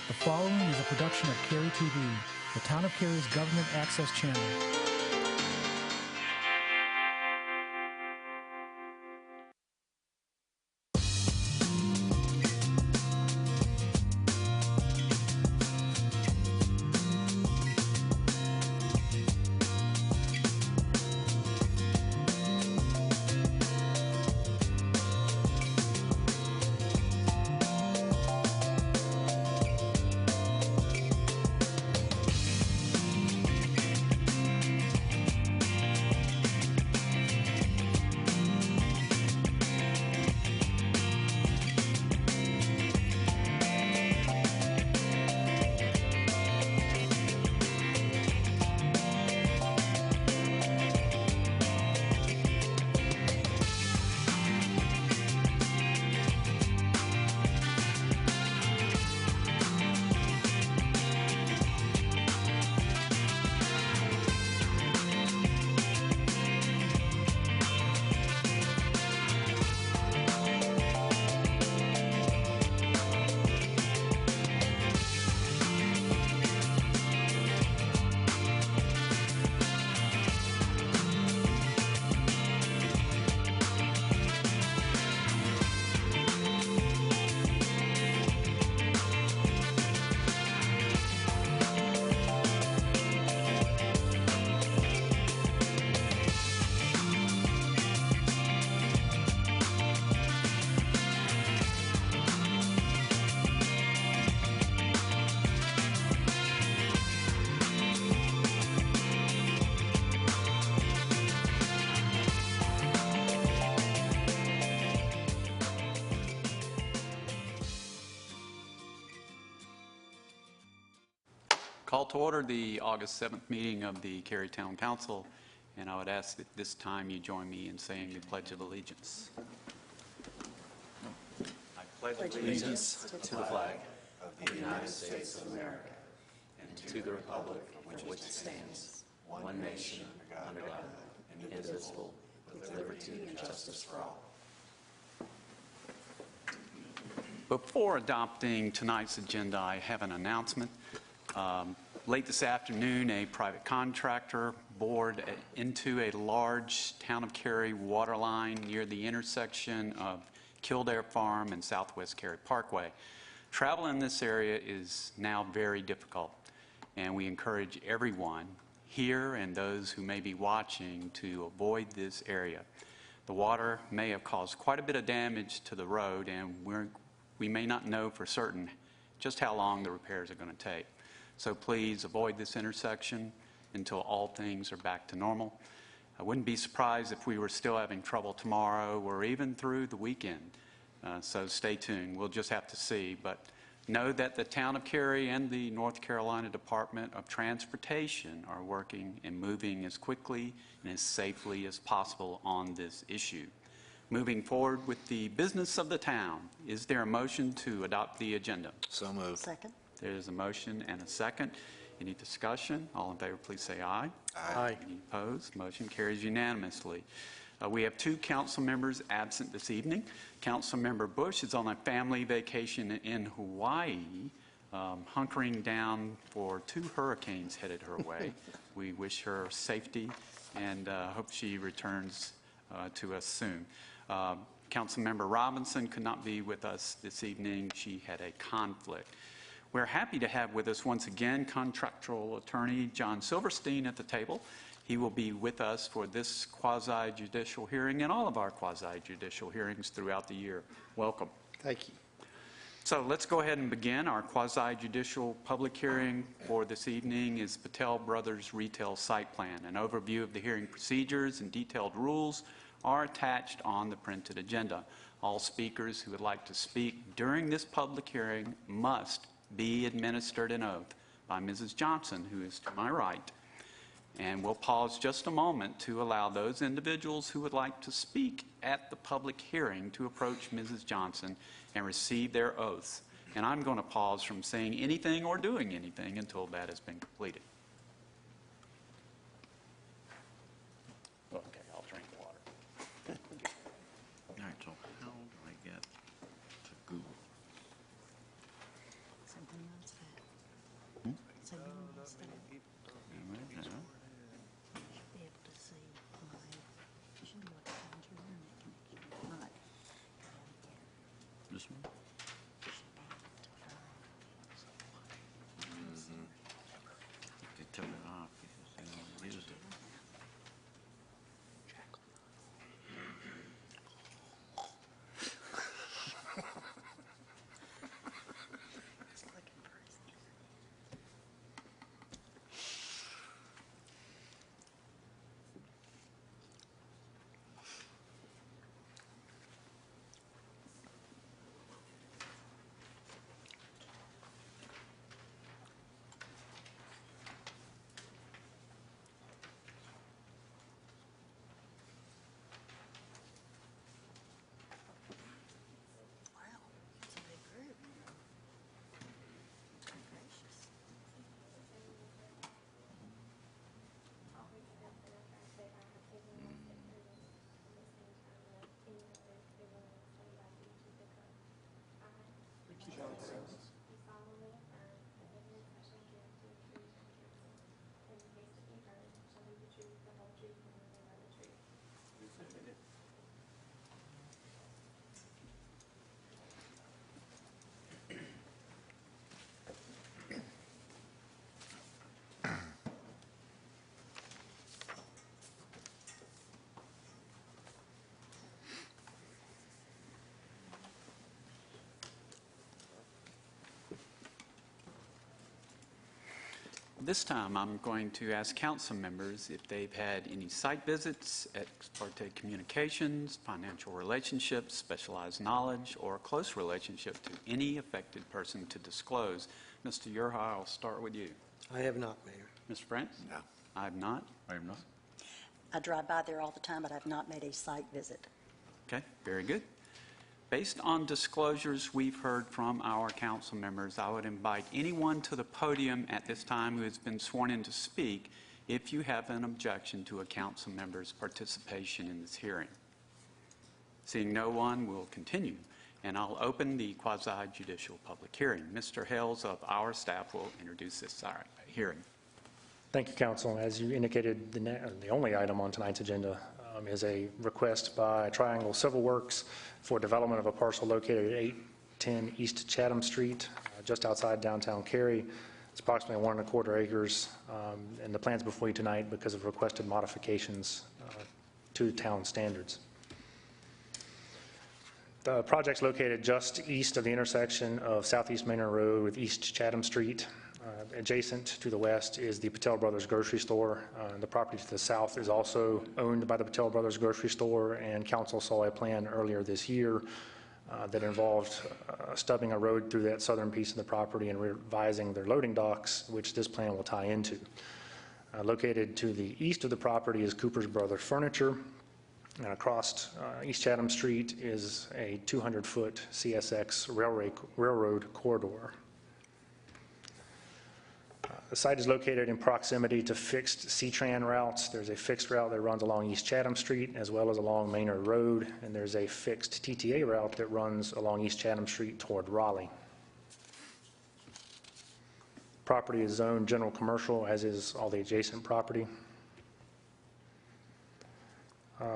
The following is a production of Cary TV, the Town of Cary's government access channel. Call to order the August 7th meeting of the Cary Town Council, and I would ask that this time you join me in saying the Pledge of Allegiance. I pledge allegiance to the flag of the United States of America and to the republic for which it stands, one nation, under God, indivisible, with liberty and justice for all. Before adopting tonight's agenda, I have an announcement. Late this afternoon, a private contractor bored into a large Town of Cary water line near the intersection of Kildare Farm and Southwest Cary Parkway. Travel in this area is now very difficult, and we encourage everyone here and those who may be watching to avoid this area. The water may have caused quite a bit of damage to the road, and we may not know for certain just how long the repairs are going to take. So please avoid this intersection until all things are back to normal. I wouldn't be surprised if we were still having trouble tomorrow or even through the weekend. So stay tuned. We'll just have to see. But know that the Town of Cary and the North Carolina Department of Transportation are working and moving as quickly and as safely as possible on this issue. Moving forward with the business of the town, is there a motion to adopt the agenda? So moved. Second. There's a motion and a second. Any discussion? All in favor, please say aye. Aye. Any opposed? Motion carries unanimously. We have two council members absent this evening. Council Member Bush is on a family vacation in Hawaii, hunkering down for 2 hurricanes headed her way. We wish her safety and hope she returns to us soon. Councilmember Robinson could not be with us this evening. She had a conflict. We're happy to have with us once again contractual attorney John Silverstein at the table. He will be with us for this quasi-judicial hearing and all of our quasi-judicial hearings throughout the year. Welcome. Thank you. So let's go ahead and begin. Our quasi-judicial public hearing for this evening is Patel Brothers Retail Site Plan. An overview of the hearing procedures and detailed rules are attached on the printed agenda. All speakers who would like to speak during this public hearing must be administered an oath by Mrs. Johnson, who is to my right. And we'll pause just a moment to allow those individuals who would like to speak at the public hearing to approach Mrs. Johnson and receive their oaths. And I'm going to pause from saying anything or doing anything until that has been completed. Okay, I'll drink water. All right, so how do I get to Google? Something else. Be able to see my, show you what times your internet connection. Right. This one? They took it off because they don't use it. It's looking for his internet. Wow, it's a big group. Good gracious. This time, I'm going to ask council members if they've had any site visits, ex parte communications, financial relationships, specialized knowledge, or a close relationship to any affected person to disclose. Mr. Urha, I'll start with you. I have not, Mayor. Mr. Brent? No. I have not. I have not. I drive by there all the time, but I've not made a site visit. Okay, very good. Based on disclosures we've heard from our council members, I would invite anyone to the podium at this time who has been sworn in to speak if you have an objection to a council member's participation in this hearing. Seeing no one, we'll continue, and I'll open the quasi-judicial public hearing. Mr. Hales of our staff will introduce this hearing. Thank you, Council. As you indicated, the only item on tonight's agenda is a request by Triangle Civil Works for development of a parcel located at 810 East Chatham Street, just outside downtown Cary. It's approximately 1.25 acres, and the plans before you tonight because of requested modifications to town standards. The project's located just east of the intersection of Southeast Manor Road with East Chatham Street. Adjacent to the west is the Patel Brothers grocery store. The property to the south is also owned by the Patel Brothers grocery store, and council saw a plan earlier this year that involved stubbing a road through that southern piece of the property and revising their loading docks, which this plan will tie into. Located to the east of the property is Cooper's Brothers Furniture, and across East Chatham Street is a 200-foot CSX railroad corridor. The site is located in proximity to fixed C-Tran routes. There's a fixed route that runs along East Chatham Street as well as along Maynard Road, and there's a fixed TTA route that runs along East Chatham Street toward Raleigh. Property is zoned general commercial, as is all the adjacent property.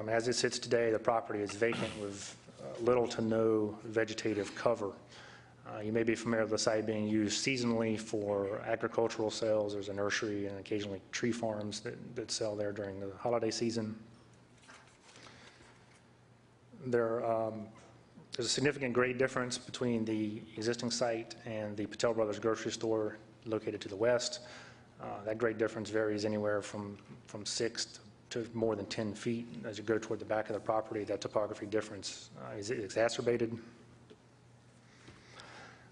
As it sits today, the property is vacant with little to no vegetative cover. You may be familiar with the site being used seasonally for agricultural sales. There's a nursery and occasionally tree farms that sell there during the holiday season. There's a significant grade difference between the existing site and the Patel Brothers grocery store located to the west. That grade difference varies anywhere from 6 to more than 10 feet. As you go toward the back of the property, that topography difference is exacerbated.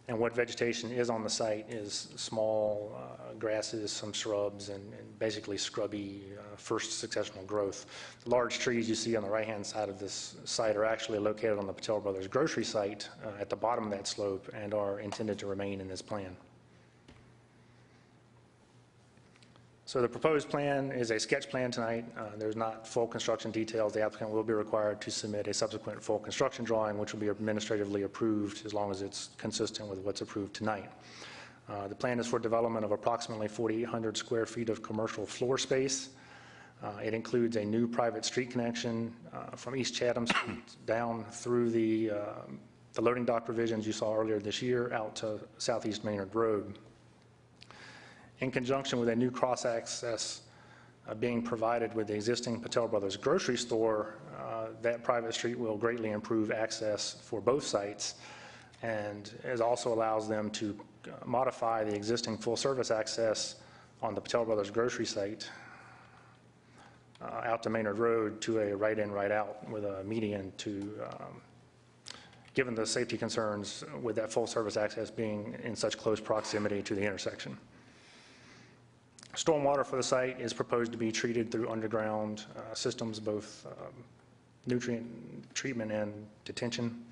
And what vegetation is on the site is small grasses, some shrubs, and basically scrubby first successional growth. The large trees you see on the right-hand side of this site are actually located on the Patel Brothers grocery site at the bottom of that slope and are intended to remain in this plan. So the proposed plan is a sketch plan tonight. There's not full construction details. The applicant will be required to submit a subsequent full construction drawing, which will be administratively approved as long as it's consistent with what's approved tonight. The plan is for development of approximately 4,800 square feet of commercial floor space. It includes a new private street connection from East Chatham Street down through the loading dock revisions you saw earlier this year out to Southeast Maynard Road. In conjunction with a new cross-access being provided with the existing Patel Brothers grocery store, that private street will greatly improve access for both sites, and it also allows them to modify the existing full-service access on the Patel Brothers grocery site out to Maynard Road to a right-in, right-out with a median to, given the safety concerns with that full-service access being in such close proximity to the intersection. Stormwater for the site is proposed to be treated through underground systems, both nutrient treatment and detention.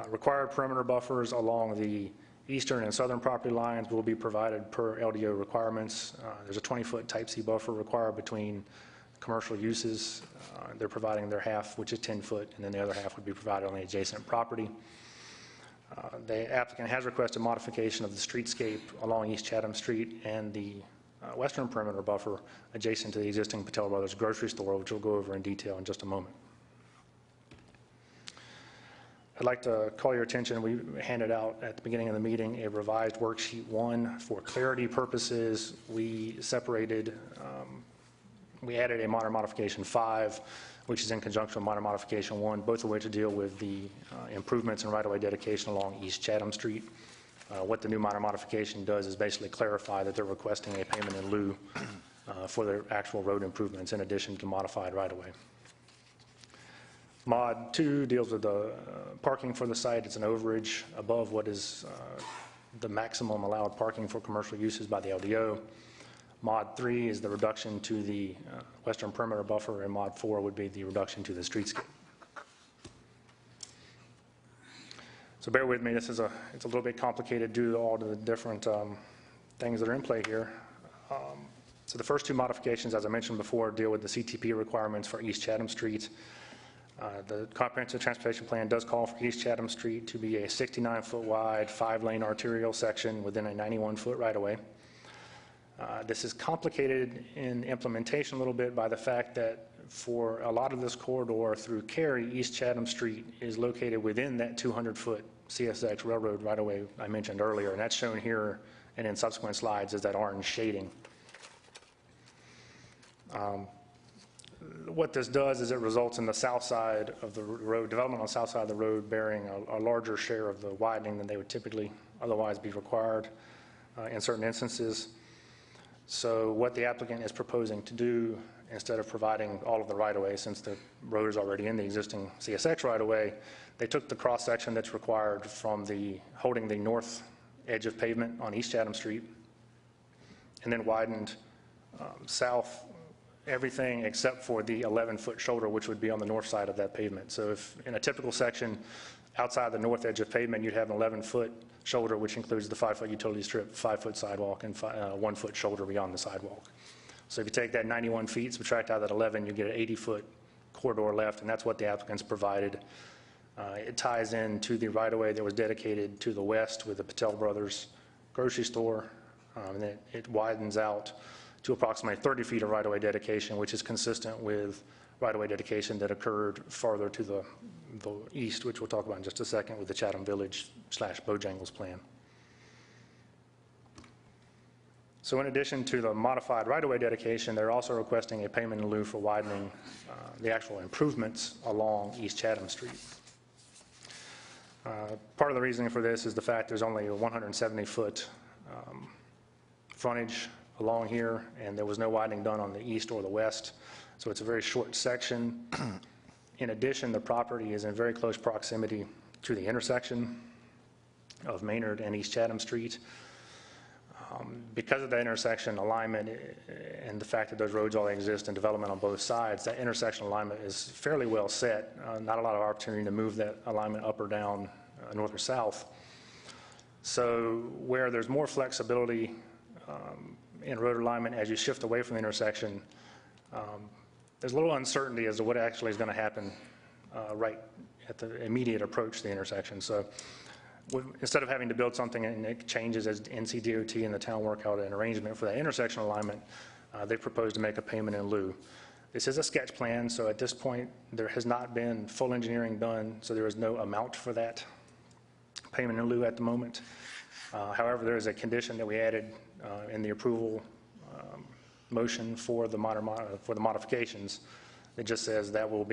Required perimeter buffers along the eastern and southern property lines will be provided per LDO requirements. There's a 20-foot Type C buffer required between commercial uses. They're providing their half, which is 10 foot, and then the other half would be provided on the adjacent property. The applicant has requested modification of the streetscape along East Chatham Street and the western perimeter buffer adjacent to the existing Patel Brothers grocery store, which we'll go over in detail in just a moment. I'd like to call your attention, we handed out at the beginning of the meeting a revised worksheet 1. For clarity purposes, we separated, we added a minor modification 5, which is in conjunction with minor modification 1, both of which deal with the improvements in right-of-way dedication along East Chatham Street. What the new minor modification does is basically clarify that they're requesting a payment in lieu for their actual road improvements in addition to modified right-of-way. Mod 2 deals with the parking for the site. It's an overage above what is the maximum allowed parking for commercial uses by the LDO. Mod 3 is the reduction to the western perimeter buffer, and Mod 4 would be the reduction to the streetscape. So bear with me, it's a little bit complicated due to all the different things that are in play here. So the first two modifications, as I mentioned before, deal with the CTP requirements for East Chatham Street. The comprehensive transportation plan does call for East Chatham Street to be a 69-foot wide, 5-lane arterial section within a 91-foot right-of-way. This is complicated in implementation a little bit by the fact that for a lot of this corridor through Cary, East Chatham Street is located within that 200-foot CSX railroad right-of-way I mentioned earlier, and that's shown here and in subsequent slides as that orange shading. What this does is it results in the south side of the road, development on the south side of the road bearing a larger share of the widening than they would typically otherwise be required in certain instances. So what the applicant is proposing to do, instead of providing all of the right-of-way, since the road is already in the existing CSX right-of-way, they took the cross-section that's required from holding the north edge of pavement on East Chatham Street and then widened south everything except for the 11-foot shoulder, which would be on the north side of that pavement. So if in a typical section outside the north edge of pavement, you'd have an 11-foot shoulder, which includes the 5-foot utility strip, 5-foot sidewalk, and 1-foot shoulder beyond the sidewalk. So if you take that 91 feet, subtract out that 11, you get an 80-foot corridor left, and that's what the applicants provided. It ties in to the right-of-way that was dedicated to the west with the Patel Brothers grocery store, and then it widens out to approximately 30 feet of right-of-way dedication, which is consistent with right-of-way dedication that occurred farther to the east, which we'll talk about in just a second with the Chatham Village/Bojangles plan. So in addition to the modified right-of-way dedication, they're also requesting a payment in lieu for widening the actual improvements along East Chatham Street. Part of the reasoning for this is the fact there's only a 170-foot frontage along here, and there was no widening done on the east or the west, so it's a very short section. In addition, the property is in very close proximity to the intersection of Maynard and East Chatham Street. Because of that intersection alignment and the fact that those roads all exist and development on both sides, that intersection alignment is fairly well set. Not a lot of opportunity to move that alignment up or down, north or south. So where there's more flexibility in road alignment as you shift away from the intersection, there's a little uncertainty as to what actually is going to happen right at the immediate approach to the intersection. So instead of having to build something and it changes as NCDOT and the town work out an arrangement for that intersection alignment, they propose to make a payment in lieu. This is a sketch plan, so at this point, there has not been full engineering done, so there is no amount for that payment in lieu at the moment. However, there is a condition that we added in the approval motion for the modifications that just says that will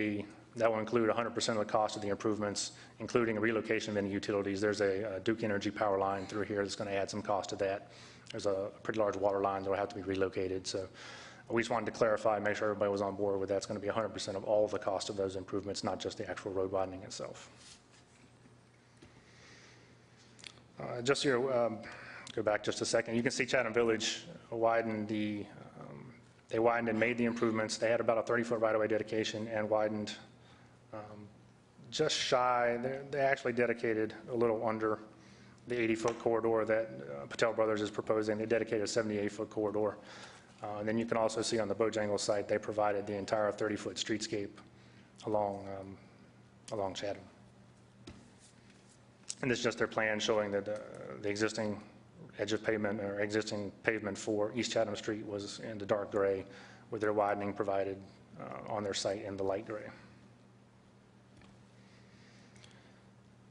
include 100% of the cost of the improvements, including a relocation of any utilities. There's a Duke Energy power line through here that's going to add some cost to that. There's a pretty large water line that will have to be relocated. So we just wanted to clarify, make sure everybody was on board with that's going to be 100% of all of the cost of those improvements, not just the actual road widening itself. Just here, go back just a second. You can see Chatham Village widened they widened and made the improvements. They had about a 30-foot right-of-way dedication and widened just shy. They actually dedicated a little under the 80-foot corridor that Patel Brothers is proposing. They dedicated a 78-foot corridor. And then you can also see on the Bojangles site, they provided the entire 30-foot streetscape along Chatham. And this is just their plan showing that the existing edge of pavement or existing pavement for East Chatham Street was in the dark gray, with their widening provided on their site in the light gray.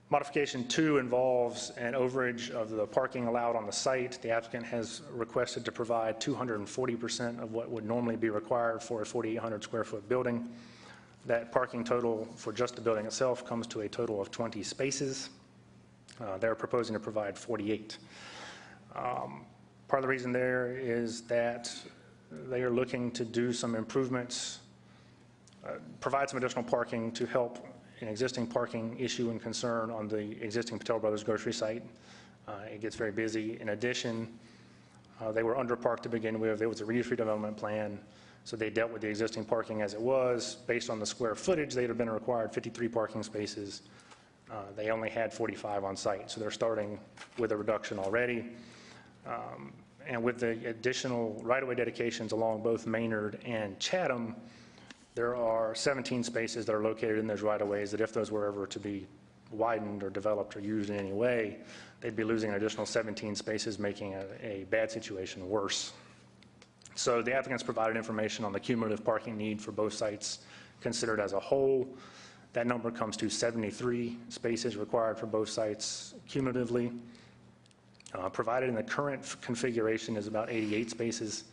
Modification 2 involves an overage of the parking allowed on the site. The applicant has requested to provide 240% of what would normally be required for a 4,800 square foot building. That parking total for just the building itself comes to a total of 20 spaces. They're proposing to provide 48. Part of the reason there is that they are looking to do some improvements, provide some additional parking to help an existing parking issue and concern on the existing Patel Brothers grocery site. It gets very busy. In addition, they were underparked to begin with. There was a redevelopment plan, so they dealt with the existing parking as it was. Based on the square footage, they'd have been required 53 parking spaces. They only had 45 on site, so they're starting with a reduction already. And with the additional right-of-way dedications along both Maynard and Chatham, there are 17 spaces that are located in those right-of-ways that if those were ever to be widened or developed or used in any way, they'd be losing an additional 17 spaces, making a bad situation worse. So the applicants provided information on the cumulative parking need for both sites considered as a whole. That number comes to 73 spaces required for both sites cumulatively. Provided in the current configuration is about 88 spaces.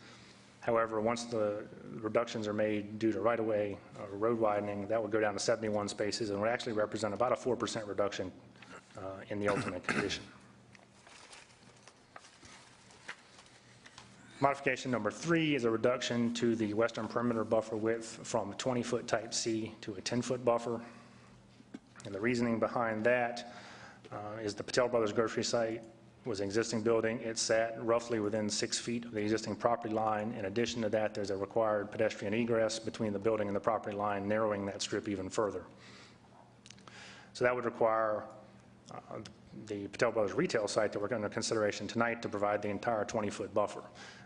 However, once the reductions are made due to right-of-way or road widening, that would go down to 71 spaces and would actually represent about a 4% reduction in the ultimate condition. Modification number 3 is a reduction to the western perimeter buffer width from 20-foot type C to a 10-foot buffer. And the reasoning behind that is the Patel Brothers grocery site was an existing building. It sat roughly within 6 feet of the existing property line. In addition to that, there's a required pedestrian egress between the building and the property line, narrowing that strip even further. So that would require the Patel Brothers retail site that we're under consideration tonight to provide the entire 20-foot buffer.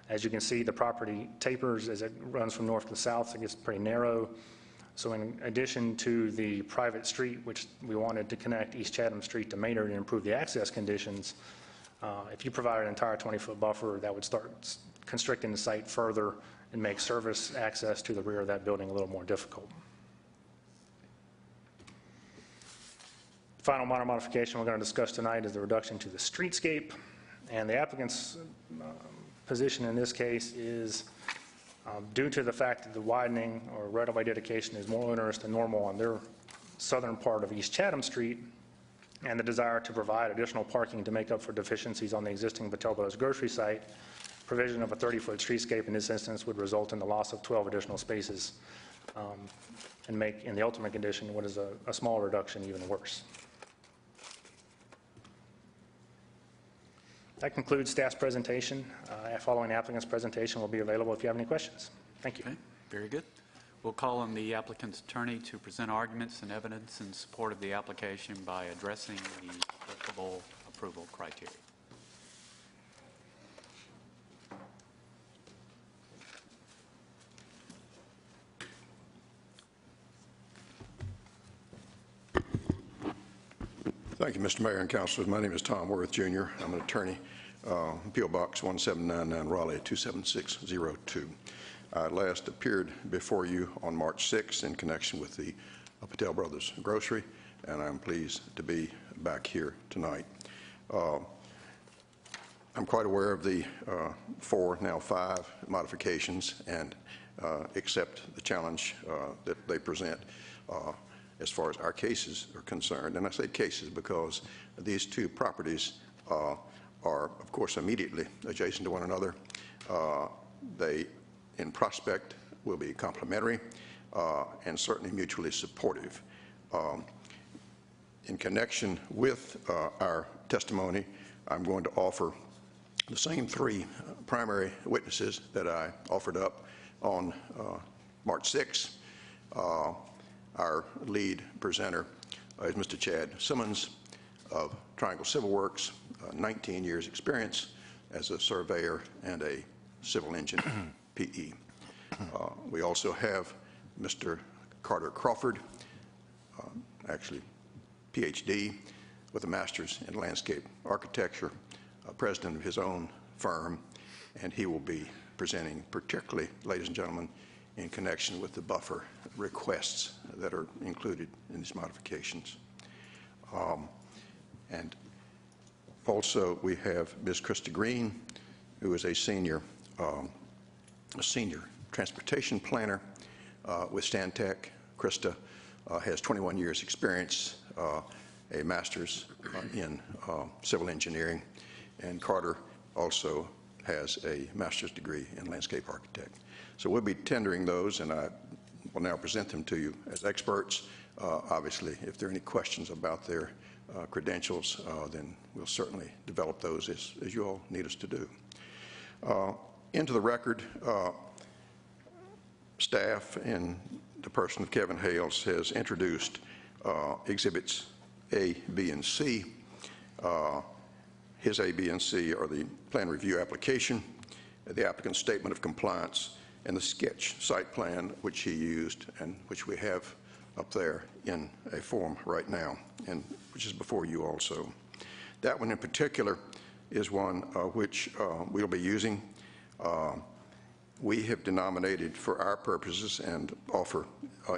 As you can see, the property tapers as it runs from north to south, so it gets pretty narrow. So in addition to the private street, which we wanted to connect East Chatham Street to Maynard and improve the access conditions, if you provide an entire 20-foot buffer, that would start constricting the site further and make service access to the rear of that building a little more difficult. The final minor modification we're going to discuss tonight is the reduction to the streetscape. And the applicant's position in this case is due to the fact that the widening or right-of-way dedication is more onerous than normal on their southern part of East Chatham Street, and the desire to provide additional parking to make up for deficiencies on the existing Patel Brothers grocery site, provision of a 30-foot streetscape in this instance would result in the loss of 12 additional spaces and make, in the ultimate condition, what is a small reduction even worse. That concludes staff's presentation. Following the applicant's presentation will be available if you have any questions. Thank you. Okay, very good. We'll call on the applicant's attorney to present arguments and evidence in support of the application by addressing the applicable approval criteria. Thank you, Mr. Mayor and Councilors. My name is Tom Worth, Jr. I'm an attorney, P.O. Box 1799, Raleigh, 27602. I last appeared before you on March 6th in connection with the Patel Brothers Grocery, and I'm pleased to be back here tonight. I'm quite aware of the 4, now 5 modifications, and accept the challenge that they present as far as our cases are concerned. And I say cases because these two properties are, of course, immediately adjacent to one another. They, in prospect, will be complementary and certainly mutually supportive. In connection with our testimony, I'm going to offer the same 3 primary witnesses that I offered up on March 6th. Our lead presenter is Mr. Chad Simmons of Triangle Civil Works, 19 years experience as a surveyor and a civil engineer, PE. We also have Mr. Carter Crawford, actually PhD with a master's in landscape architecture, president of his own firm, and he will be presenting particularly, ladies and gentlemen, in connection with the buffer requests that are included in these modifications. And also we have Ms. Krista Green, who is a senior transportation planner with Stantec. Krista has 21 years experience, a master's in civil engineering, and Carter also has a master's degree in landscape architect. So we'll be tendering those, and I will now present them to you as experts. Obviously, if there are any questions about their credentials, then we'll certainly develop those as you all need us to do. Into the record, staff in the person of Kevin Hales has introduced exhibits A, B, and C. His A, B, and C are the plan review application, the applicant's statement of compliance, and the sketch site plan which he used and which we have up there in a form right now, and which is before you also. That one in particular is one which we'll be using. We have denominated for our purposes and offer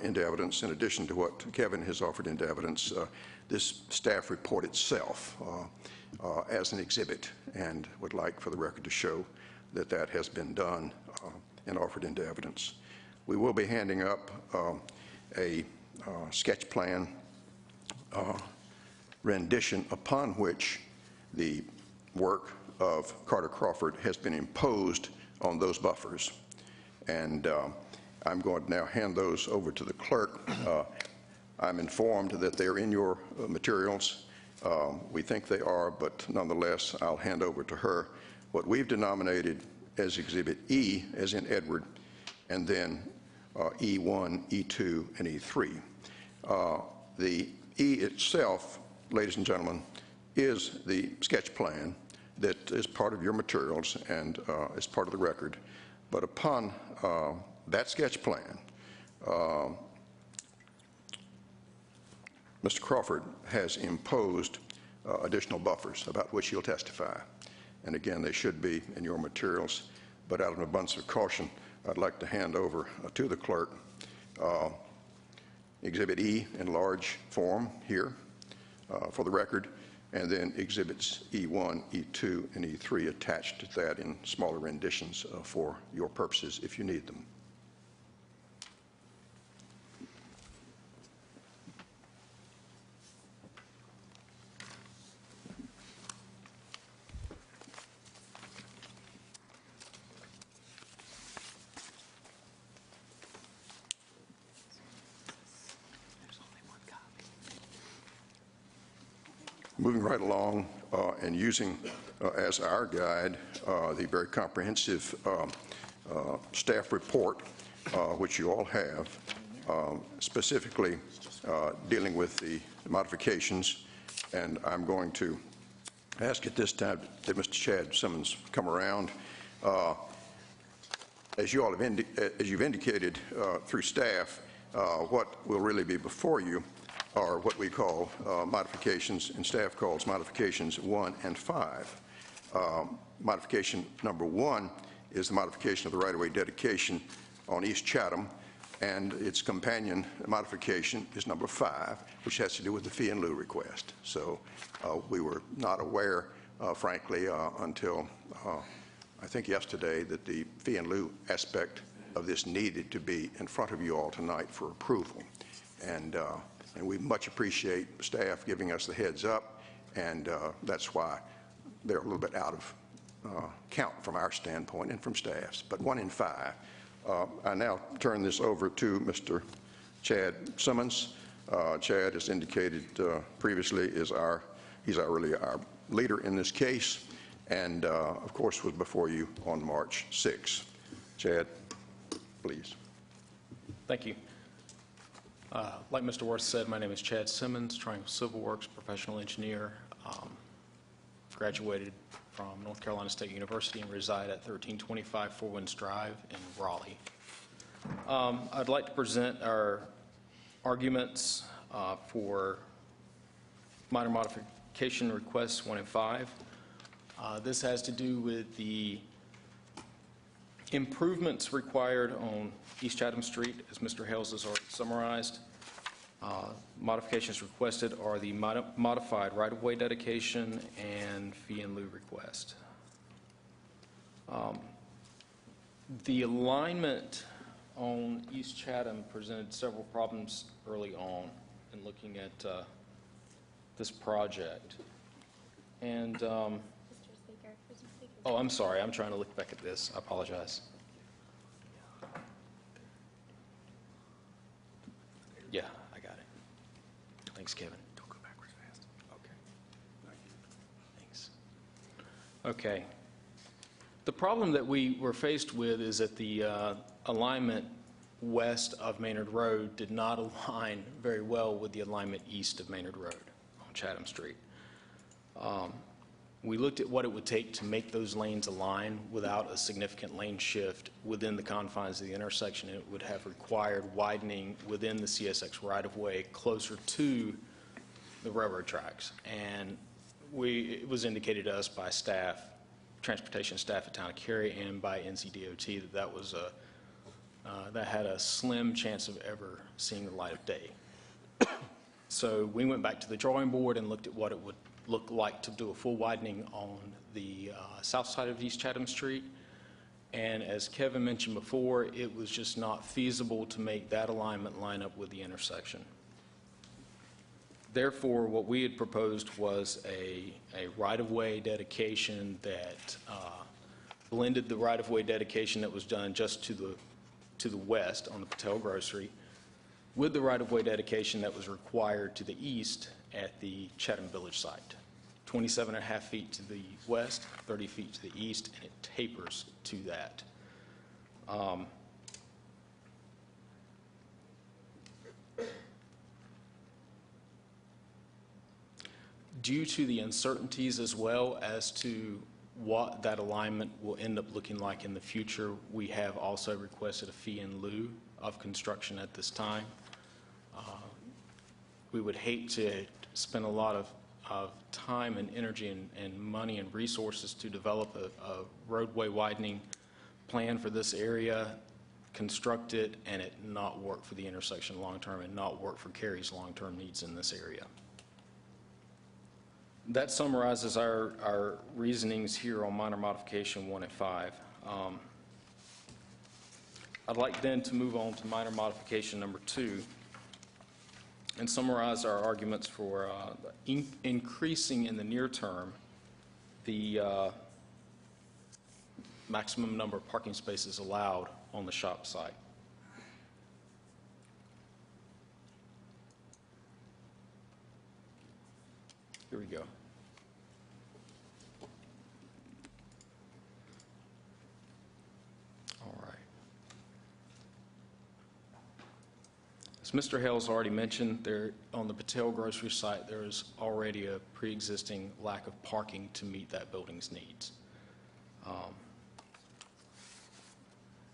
into evidence, in addition to what Kevin has offered into evidence, this staff report itself as an exhibit, and would like for the record to show that that has been done and offered into evidence. We will be handing up a sketch plan rendition upon which the work of Carter Crawford has been imposed on those buffers. And I'm going to now hand those over to the clerk. I'm informed that they're in your materials. We think they are, but nonetheless, I'll hand over to her what we've denominated as Exhibit E, as in Edward, and then E1, E2, and E3. The E itself, ladies and gentlemen, is the sketch plan that is part of your materials and is part of the record. But upon that sketch plan, Mr. Crawford has imposed additional buffers about which he'll testify. And again, they should be in your materials, but out of an abundance of caution, I'd like to hand over to the clerk Exhibit E in large form here for the record, and then Exhibits E1, E2, and E3 attached to that in smaller renditions for your purposes if you need them. Moving right along and using as our guide the very comprehensive staff report, which you all have, specifically dealing with the modifications. And I'm going to ask at this time that Mr. Chad Simmons come around. As you all have as you've indicated through staff, what will really be before you are what we call modifications, and staff calls modifications 1 and 5. Modification number 1 is the modification of the right-of-way dedication on East Chatham, and its companion modification is number 5, which has to do with the fee in lieu request. So we were not aware, frankly, until I think yesterday, that the fee in lieu aspect of this needed to be in front of you all tonight for approval. And we much appreciate staff giving us the heads up, and that's why they're a little bit out of count from our standpoint and from staff's, but 1 and 5. I now turn this over to Mr. Chad Simmons. Chad, as indicated previously, he's really our leader in this case, and of course was before you on March 6. Chad, please. Thank you. Like Mr. Worth said, my name is Chad Simmons, Triangle Civil Works professional engineer. Graduated from North Carolina State University and reside at 1325 Four Winds Drive in Raleigh. I'd like to present our arguments for minor modification requests 1 and 5. This has to do with the improvements required on East Chatham Street, as Mr. Hales has already summarized. Modifications requested are the modified right-of-way dedication and fee in lieu request. The alignment on East Chatham presented several problems early on in looking at this project. And, Mr. Speaker, would you speak? oh, I'm sorry, I'm trying to look back at this. I apologize. Yeah, I got it. Thanks, Kevin. Don't go backwards fast. Okay. Thanks. Okay. The problem that we were faced with is that the alignment west of Maynard Road did not align very well with the alignment east of Maynard Road on Chatham Street. We looked at what it would take to make those lanes align without a significant lane shift within the confines of the intersection. It would have required widening within the CSX right-of-way closer to the railroad tracks. And it was indicated to us by staff, transportation staff at Town of Cary, and by NCDOT that had a slim chance of ever seeing the light of day. So we went back to the drawing board and looked at what it would look like to do a full widening on the south side of East Chatham Street. And as Kevin mentioned before, it was just not feasible to make that alignment line up with the intersection. Therefore, what we had proposed was a right-of-way dedication that blended the right-of-way dedication that was done just to the west on the Patel Grocery with the right-of-way dedication that was required to the east at the Chatham Village site. 27.5 feet to the west, 30 feet to the east, and it tapers to that. Due to the uncertainties as well as to what that alignment will end up looking like in the future, we have also requested a fee in lieu of construction at this time. We would hate to spend a lot of time and energy and money and resources to develop a roadway widening plan for this area, construct it, and it not work for the intersection long-term and not work for Cary's long-term needs in this area. That summarizes our reasonings here on minor modification 1 and 5. I'd like then to move on to minor modification number 2 and summarize our arguments for increasing in the near term the maximum number of parking spaces allowed on the shop site. Here we go. All right. As Mr. Hales already mentioned, there on the Patel Grocery site, there is already a pre-existing lack of parking to meet that building's needs.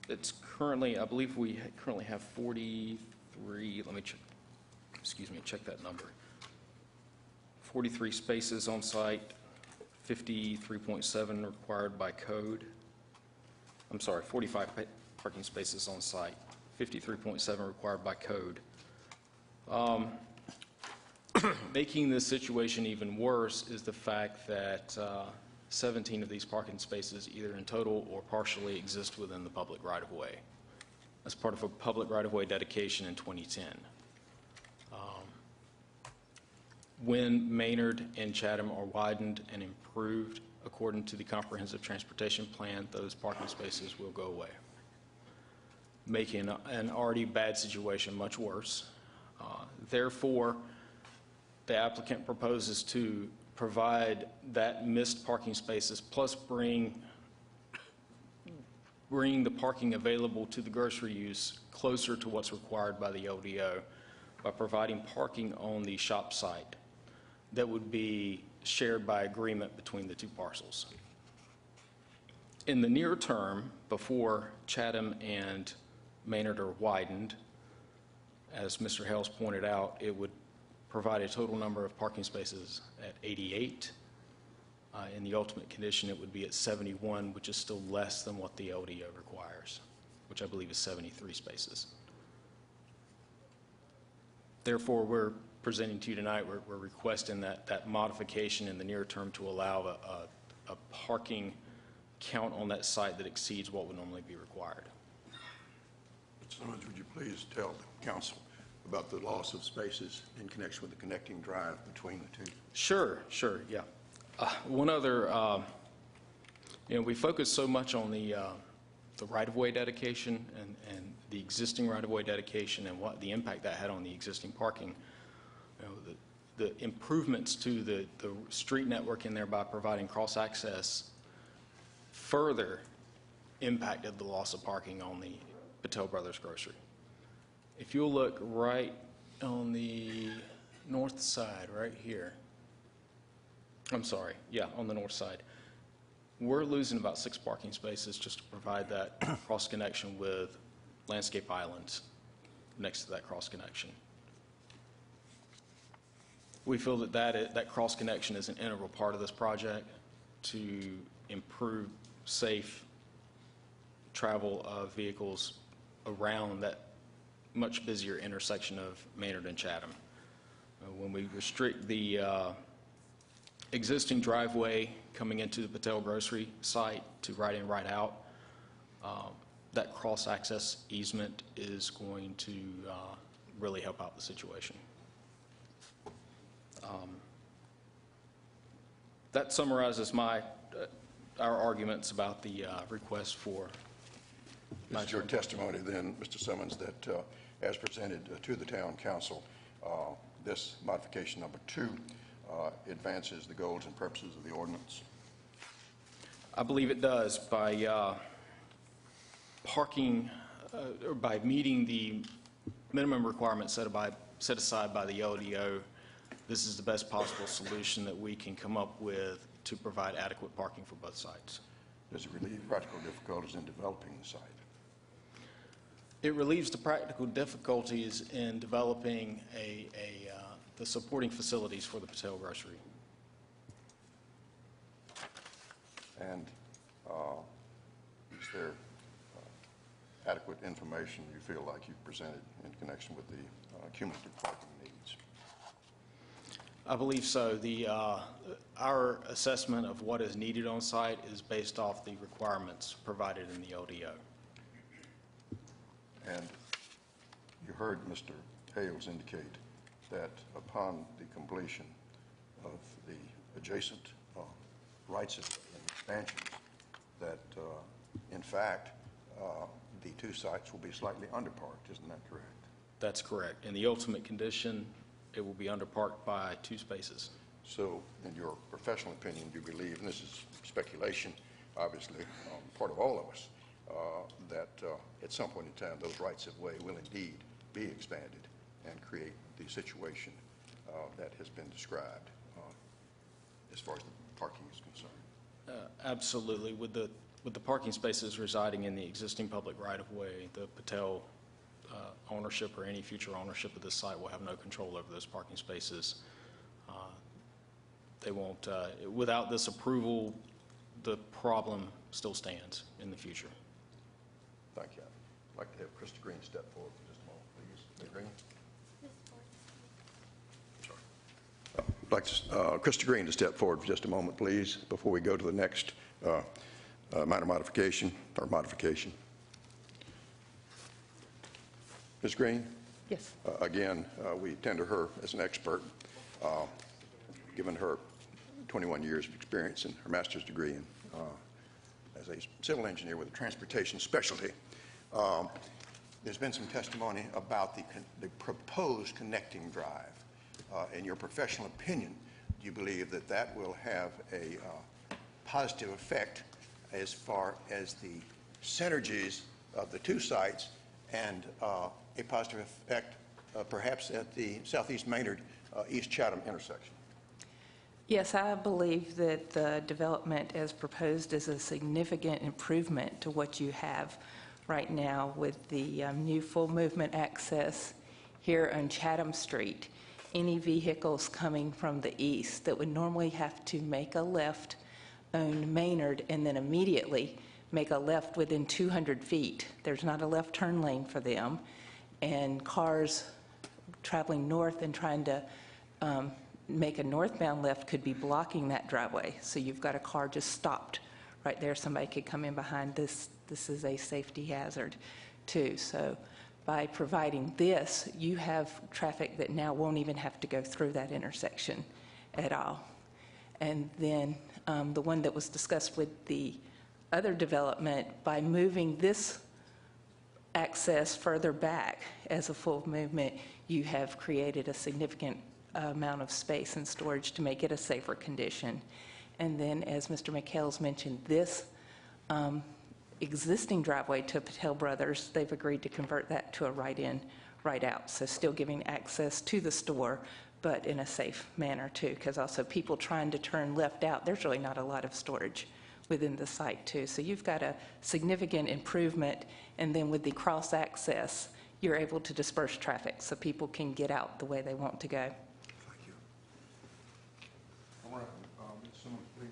It's currently, I believe we currently have 43, let me check. check that number. 43 spaces on site, 53.7 required by code. I'm sorry, 45 parking spaces on site, 53.7 required by code. Making this situation even worse is the fact that 17 of these parking spaces, either in total or partially, exist within the public right-of-way as part of a public right-of-way dedication in 2010. When Maynard and Chatham are widened and improved according to the Comprehensive Transportation Plan, those parking spaces will go away, making an already bad situation much worse. Therefore, the applicant proposes to provide that missed parking spaces plus bring the parking available to the grocery use closer to what's required by the LDO by providing parking on the shop site that would be shared by agreement between the two parcels. In the near term, before Chatham and Maynard are widened, as Mr. Hales pointed out, it would provide a total number of parking spaces at 88. In the ultimate condition, it would be at 71, which is still less than what the LDO requires, which I believe is 73 spaces. Therefore, we're presenting to you tonight, we're requesting that modification in the near term to allow a parking count on that site that exceeds what would normally be required. Mr. Simmons, would you please tell the council about the loss of spaces in connection with the connecting drive between the two? Sure, yeah. One other, we focus so much on the right-of-way dedication and the existing right-of-way dedication and what the impact that had on the existing parking. The improvements to the street network in there by providing cross-access further impacted the loss of parking on the Patel Brothers Grocery. If you'll look right on the north side, right here, I'm sorry, yeah, on the north side, we're losing about 6 parking spaces just to provide that cross-connection with landscape islands next to that cross-connection. We feel that cross-connection is an integral part of this project to improve safe travel of vehicles around that much busier intersection of Maynard and Chatham. When we restrict the existing driveway coming into the Patel Grocery site to right in, right out, that cross-access easement is going to really help out the situation. That summarizes our arguments about the request for. This is your testimony then, Mr. Simmons, that as presented to the Town Council, this modification number 2 advances the goals and purposes of the ordinance? I believe it does. By parking, or by meeting the minimum requirements set aside by the LDO, this is the best possible solution that we can come up with to provide adequate parking for both sites. Does it relieve practical difficulties in developing the site? It relieves the practical difficulties in developing the supporting facilities for the Patel Grocery. And is there adequate information you feel like you've presented in connection with the cumulative parking needs? I believe so. Our assessment of what is needed on site is based off the requirements provided in the LDO. And you heard Mr. Hales indicate that upon the completion of the adjacent rights of expansions, that in fact the 2 sites will be slightly underparked. Isn't that correct? That's correct. In the ultimate condition, it will be underparked by 2 spaces. So in your professional opinion, do you believe, and this is speculation, obviously, on the part of all of us, that at some point in time those rights of way will indeed be expanded and create the situation that has been described as far as the parking is concerned? Absolutely. With the parking spaces residing in the existing public right-of-way, the Patel ownership or any future ownership of this site will have no control over those parking spaces. They won't, without this approval, the problem still stands in the future. Thank you. I'd like to have Krista Green step forward for just a moment, please. Ms. Green? Sorry. I'd like Krista Green to step forward for just a moment, please, before we go to the next minor modification or modification. Ms. Green? Yes. Again, we tender her as an expert, given her 21 years of experience and her master's degree as a civil engineer with a transportation specialty. There's been some testimony about the proposed connecting drive. In your professional opinion, do you believe that that will have a positive effect as far as the synergies of the two sites and a positive effect perhaps at the Southeast Maynard East Chatham intersection? Yes, I believe that the development as proposed is a significant improvement to what you have right now with the new full movement access here on Chatham Street. Any vehicles coming from the east that would normally have to make a left on Maynard and then immediately make a left within 200 feet. There's not a left turn lane for them, and cars traveling north and trying to make a northbound left could be blocking that driveway. So you've got a car just stopped right there. Somebody could come in behind this. This is a safety hazard too. So by providing this, you have traffic that now won't even have to go through that intersection at all. And then the one that was discussed with the other development, by moving this access further back as a full movement, you have created a significant amount of space and storage to make it a safer condition. And then, as Mr. McHale's mentioned, this existing driveway to Patel Brothers, they've agreed to convert that to a right-in, right-out. So still giving access to the store, but in a safe manner too, because also people trying to turn left out, there's really not a lot of storage within the site too. So you've got a significant improvement, and then with the cross access, you're able to disperse traffic so people can get out the way they want to go. Thank you. I want to, someone please.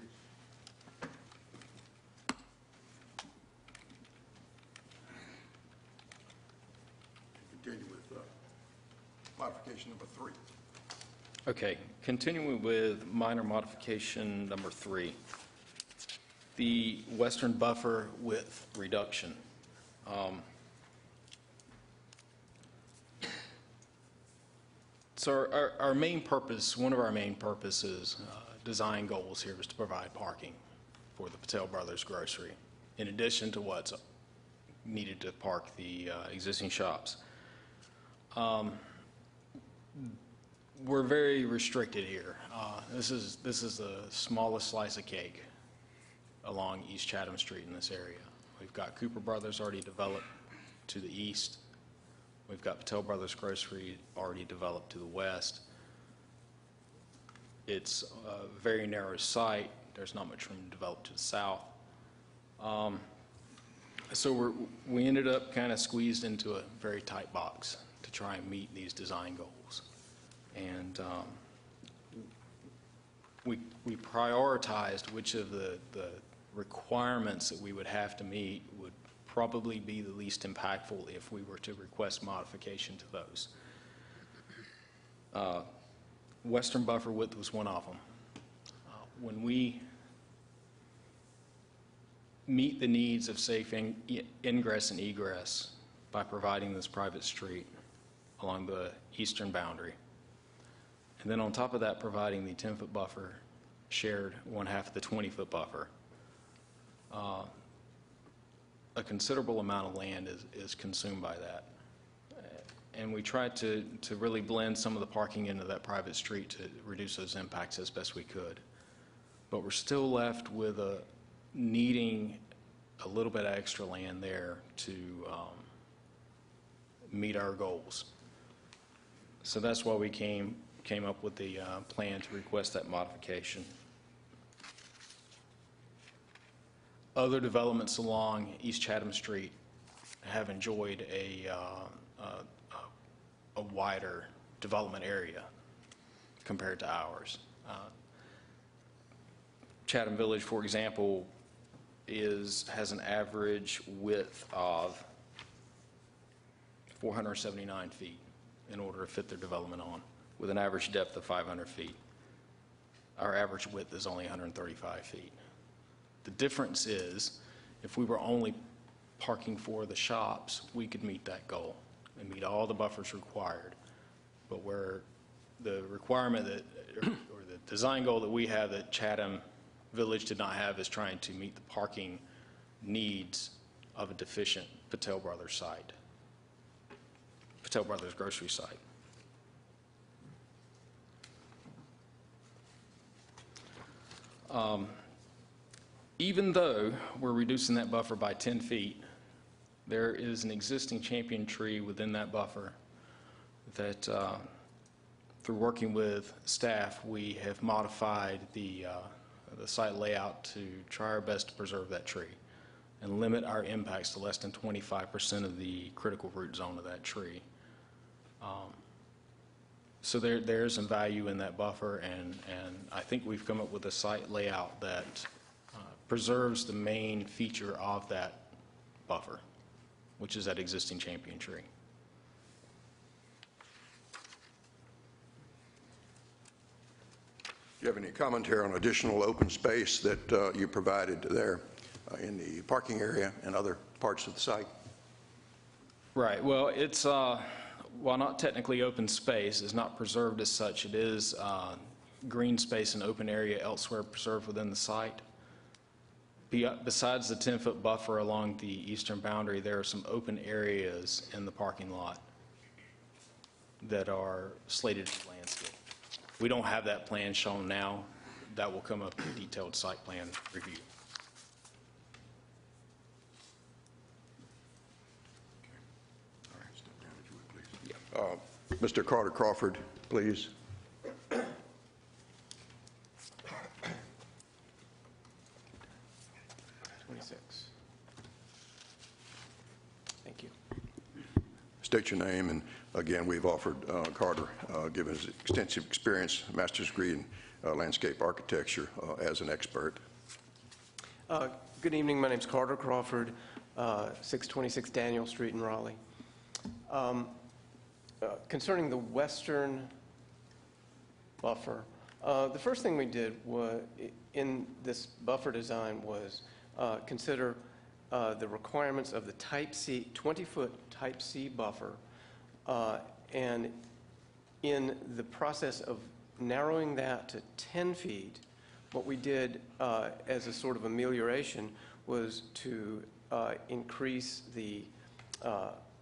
Continue with modification number 3. Okay, continuing with minor modification number 3, the western buffer width reduction. So our main purpose, one of our main purposes, design goals here is to provide parking for the Patel Brothers Grocery, in addition to what's needed to park the existing shops. We're very restricted here. This is the smallest slice of cake along East Chatham Street in this area. We've got Cooper Brothers already developed to the east. We've got Patel Brothers Grocery already developed to the west. It's a very narrow site. There's not much room to develop to the south. So we ended up kind of squeezed into a very tight box to try and meet these design goals. And we prioritized which of the requirements that we would have to meet would probably be the least impactful if we were to request modification to those. Western buffer width was one of them. When we meet the needs of safe ingress and egress by providing this private street along the eastern boundary, and then on top of that providing the 10-foot buffer shared 1/2 of the 20-foot buffer, a considerable amount of land is consumed by that. And we tried to really blend some of the parking into that private street to reduce those impacts as best we could. But we're still left with needing a little bit of extra land there to meet our goals. So that's why we came up with the plan to request that modification. Other developments along East Chatham Street have enjoyed a wider development area compared to ours. Chatham Village, for example, has an average width of 479 feet in order to fit their development on, with an average depth of 500 feet. Our average width is only 135 feet. The difference is, if we were only parking for the shops, we could meet that goal and meet all the buffers required. But where the requirement that, or the design goal that we have that Chatham Village did not have, is trying to meet the parking needs of a deficient Patel Brothers site, Patel Brothers grocery site. Even though we're reducing that buffer by 10 feet, there is an existing champion tree within that buffer that, through working with staff, we have modified the site layout to try our best to preserve that tree and limit our impacts to less than 25% of the critical root zone of that tree. So there's some value in that buffer, and I think we've come up with a site layout that preserves the main feature of that buffer, which is that existing champion tree. Do you have any commentary on additional open space that you provided there in the parking area and other parts of the site? Right. Well, it's, while not technically open space, is not preserved as such. It is green space and open area elsewhere preserved within the site. Besides the 10-foot buffer along the eastern boundary, there are some open areas in the parking lot that are slated to be landscaped. We don't have that plan shown now. That will come up in detailed site plan review. Mr. Carter Crawford, please. 26. Thank you. State your name, and again, we've offered Carter, given his extensive experience, master's degree in landscape architecture, as an expert. Good evening. My name's Carter Crawford, 626 Daniel Street in Raleigh. Concerning the western buffer, the first thing we did was, in this buffer design, was consider the requirements of the Type C, 20-foot Type C buffer, and in the process of narrowing that to 10 feet, what we did as a sort of amelioration was to increase the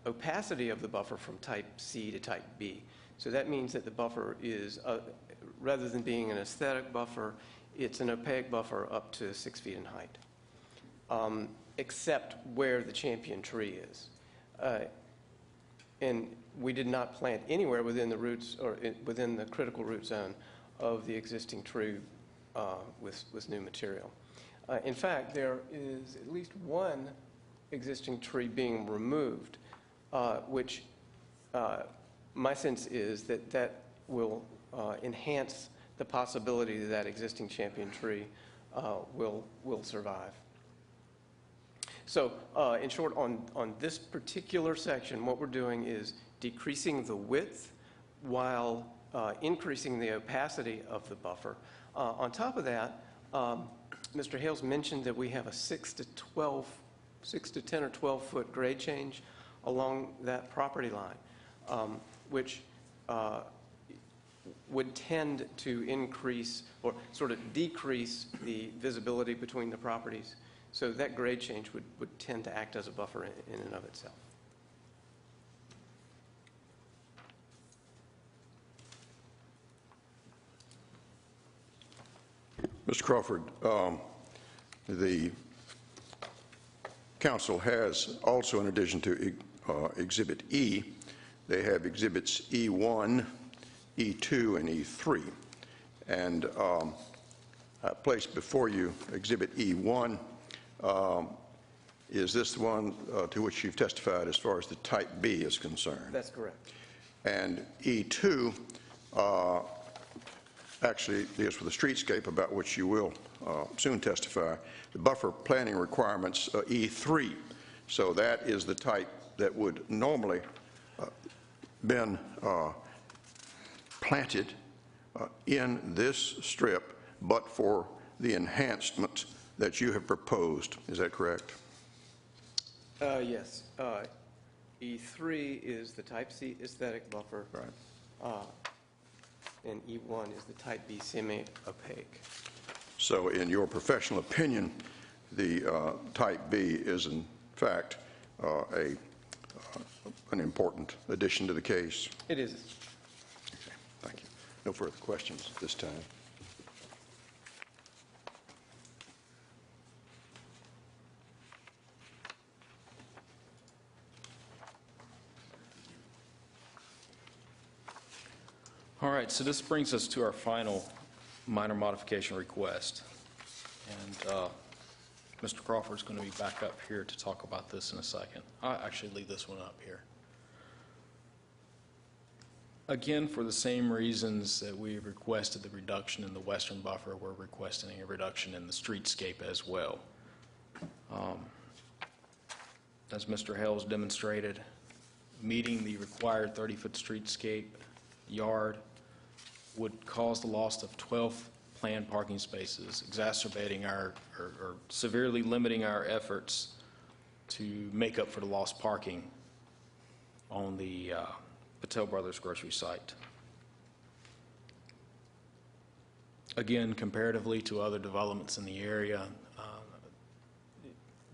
opacity of the buffer from Type C to Type B. So that means that the buffer is, rather than being an aesthetic buffer, it's an opaque buffer up to 6 feet in height, except where the champion tree is. And we did not plant anywhere within the roots, or within the critical root zone of the existing tree with new material. In fact, there is at least one existing tree being removed, which my sense is that that will enhance the possibility that that existing champion tree will survive. So in short, on this particular section, what we're doing is decreasing the width while increasing the opacity of the buffer. On top of that, Mr. Hales mentioned that we have a 6 to 10 or 12 foot grade change along that property line, which would tend to increase or sort of decrease the visibility between the properties. So that grade change would tend to act as a buffer in and of itself. Mr. Crawford, the council has also, in addition to Exhibit E, they have Exhibits E1, E2, and E3. And I placed before you Exhibit E1. Is this the one to which you've testified as far as the type B is concerned? That's correct. And E2 actually deals with the streetscape, about which you will soon testify. The buffer planning requirements, E3. So that is the type that would normally been planted in this strip, but for the enhancement that you have proposed. Is that correct? Yes. E3 is the type C aesthetic buffer. Right. And E1 is the type B semi-opaque. So in your professional opinion, the type B is in fact an important addition to the case? It is. Okay, thank you. No further questions at this time. All right, so this brings us to our final minor modification request. And Mr. Crawford's going to be back up here to talk about this in a second. I'll actually leave this one up here. Again, for the same reasons that we requested the reduction in the western buffer, we're requesting a reduction in the streetscape as well. As Mr. Hales demonstrated, meeting the required 30-foot streetscape yard would cause the loss of 12 planned parking spaces, exacerbating or severely limiting our efforts to make up for the lost parking on the Patel Brothers grocery site. Again, comparatively to other developments in the area,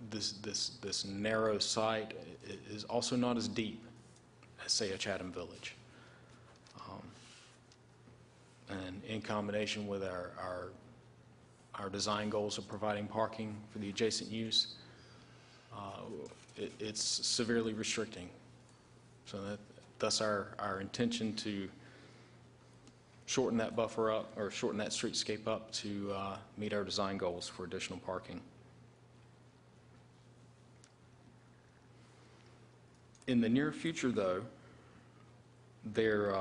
this narrow site is also not as deep as, say, a Chatham Village. And in combination with our design goals of providing parking for the adjacent use, it's severely restricting. So thus our intention to shorten that buffer up, or shorten that streetscape up to meet our design goals for additional parking. In the near future, though, there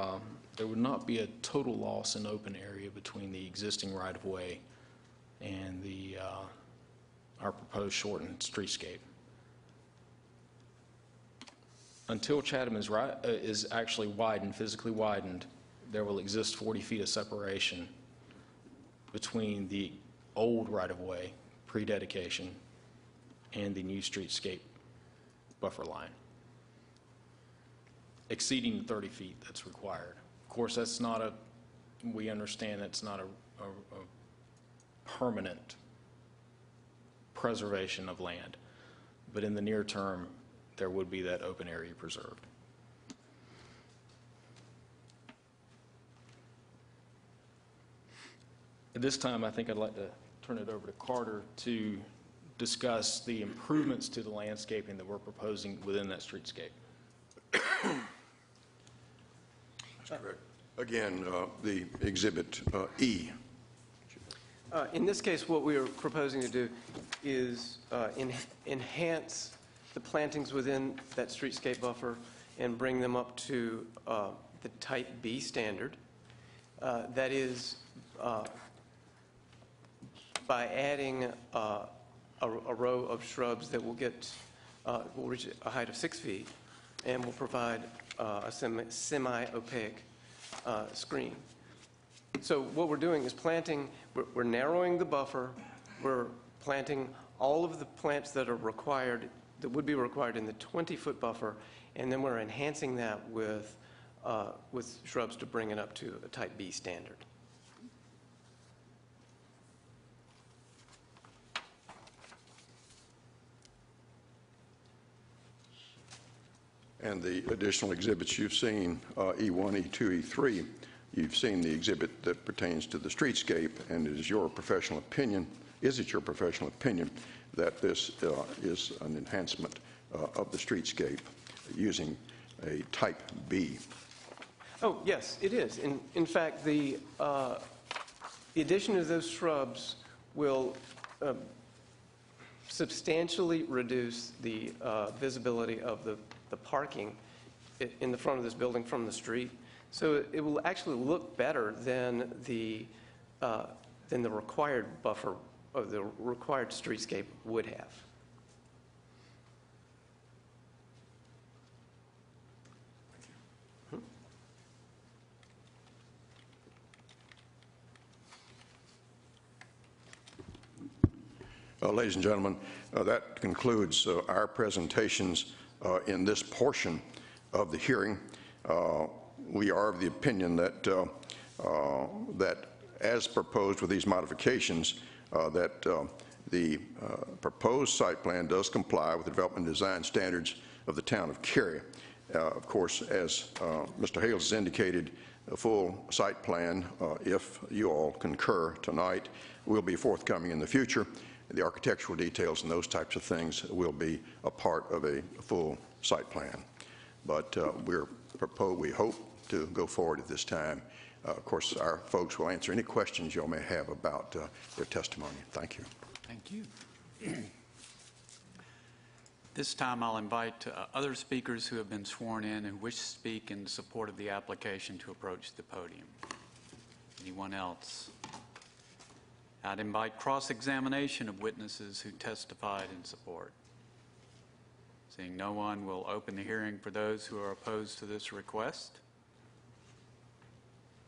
would not be a total loss in open area between the existing right-of-way and our proposed shortened streetscape. Until Chatham is actually widened, physically widened, there will exist 40 feet of separation between the old right-of-way, pre-dedication, and the new streetscape buffer line, exceeding the 30 feet that's required. Of course, that's not we understand that's not a permanent preservation of land, but in the near term, there would be that open area preserved. At this time, I think I'd like to turn it over to Carter to discuss the improvements to the landscaping that we're proposing within that streetscape. That's correct. Again, the exhibit E. In this case, what we are proposing to do is enhance the plantings within that streetscape buffer and bring them up to the type B standard. That is by adding a row of shrubs that will reach a height of 6 feet and will provide a semi-opaque screen. So what we're doing is planting, we're narrowing the buffer, we're planting all of the plants that are required, that would be required in the 20-foot buffer, and then we're enhancing that with shrubs to bring it up to a type B standard. And the additional exhibits you've seen, E1, E2, E3, you've seen the exhibit that pertains to the streetscape, and it is your professional opinion, that this is an enhancement of the streetscape using a type B? Oh, yes, it is. In fact, the addition of those shrubs will substantially reduce the visibility of the parking in the front of this building from the street. So it will actually look better than the required buffer, or the required streetscape would have. Ladies and gentlemen, that concludes our presentations in this portion of the hearing. We are of the opinion that that as proposed with these modifications, that the proposed site plan does comply with the development design standards of the town of Cary. Of course, as Mr. Hales has indicated, a full site plan, if you all concur tonight, will be forthcoming in the future. The architectural details and those types of things will be a part of a full site plan. But we hope to go forward at this time. Of course, our folks will answer any questions you all may have about their testimony. Thank you. Thank you. This time I'll invite other speakers who have been sworn in and wish to speak in support of the application to approach the podium. Anyone else? I'd invite cross-examination of witnesses who testified in support. Seeing no one, we'll open the hearing for those who are opposed to this request.